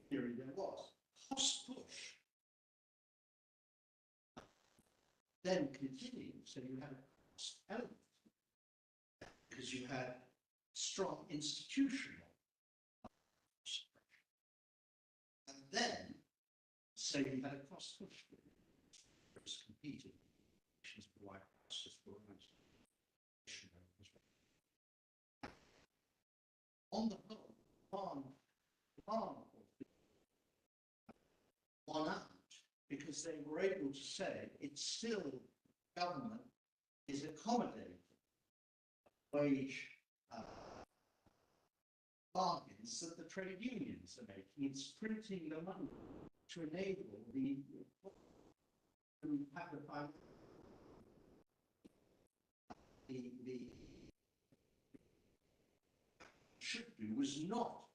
S1: theory there was cost push. Then continued, so you had a cost element because you had strong institutional pressure. And then, so you had a cost push. It was competing. Why costs for on the whole, won out because they were able to say it's still government is accommodating wage bargains that the trade unions are making. It's printing the money to enable the to have the should do was not.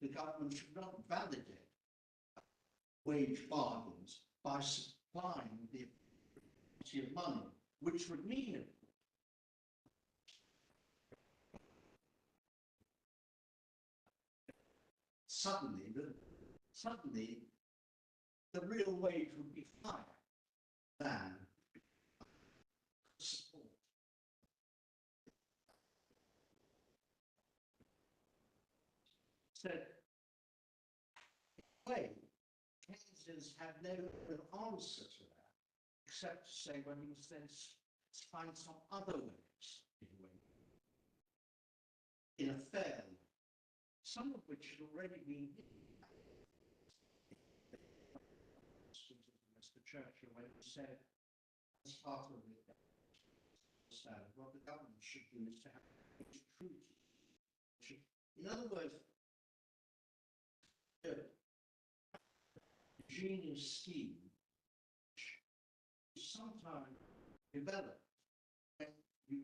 S1: The government should not validate wage bargains by supplying the of money, which would mean suddenly the real wage would be higher than support. So, way, Keynesians have no answer to that, except to say, well, you must then find some other ways in a fair way, some of which had already been Mr. Churchill, when he said, as part of it, what the government should do is to have In other words, the genius scheme sometimes developed when you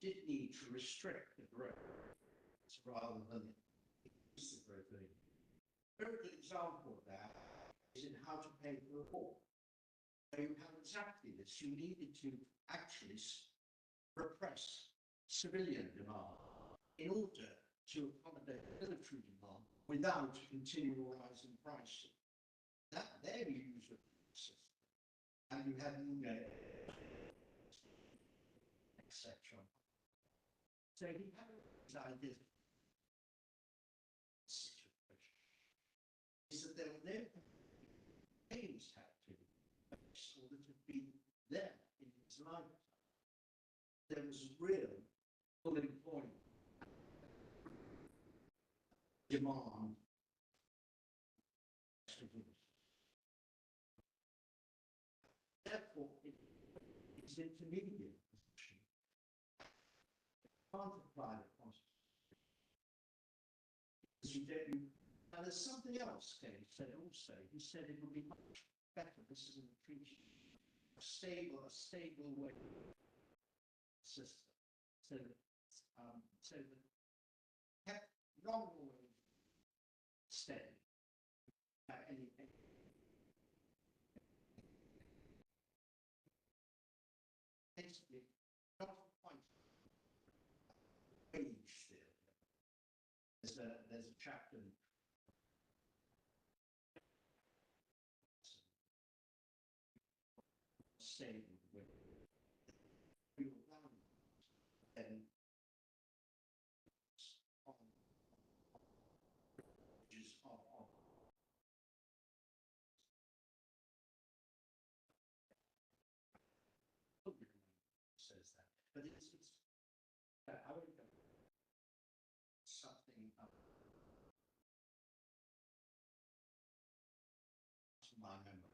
S1: did need to restrict the growth rather than increase the growth. A very good example of that is in How to Pay for the Poor. You have exactly this. You needed to actually repress civilian demand in order to accommodate military demand without continual rise in prices. That there you use the system, and you have etc. So he had this idea is that there were no things had to sort of be there in his lifetime. There was real full employment, demand, therefore it's intermediate position. Can't apply the constitution. And there's something else Keynes said also. He said it would be much better, this is an appreciation, a stable way system. So that kept nominal wage steady. Basically, not quite wage theory. There's a chapter stable with real values and on wages of says that, but it's I would go something up to my memory.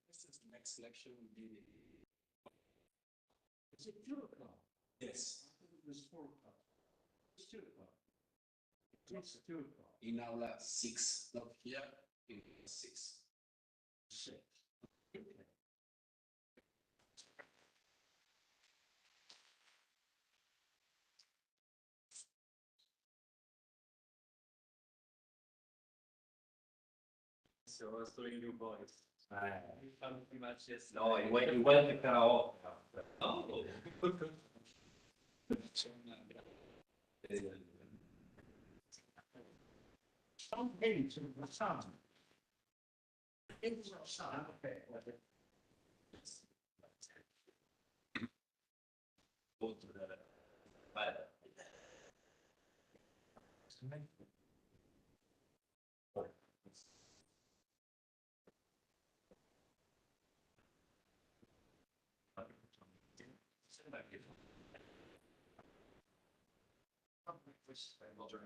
S6: This is the next lecture will be.
S1: Is it 2 o'clock?
S6: Yes.
S1: I thought it was 4 o'clock. It's 2 o'clock. It's 2 o'clock.
S6: In aula 6, not here, in 6.
S1: 6. Okay.
S2: So I was doing your voice.
S6: You found pretty much yes. No, he went to karaoke. Oh.
S1: Don't into the sun. Into the sun. Okay.
S6: Go to the bed.
S1: Roger.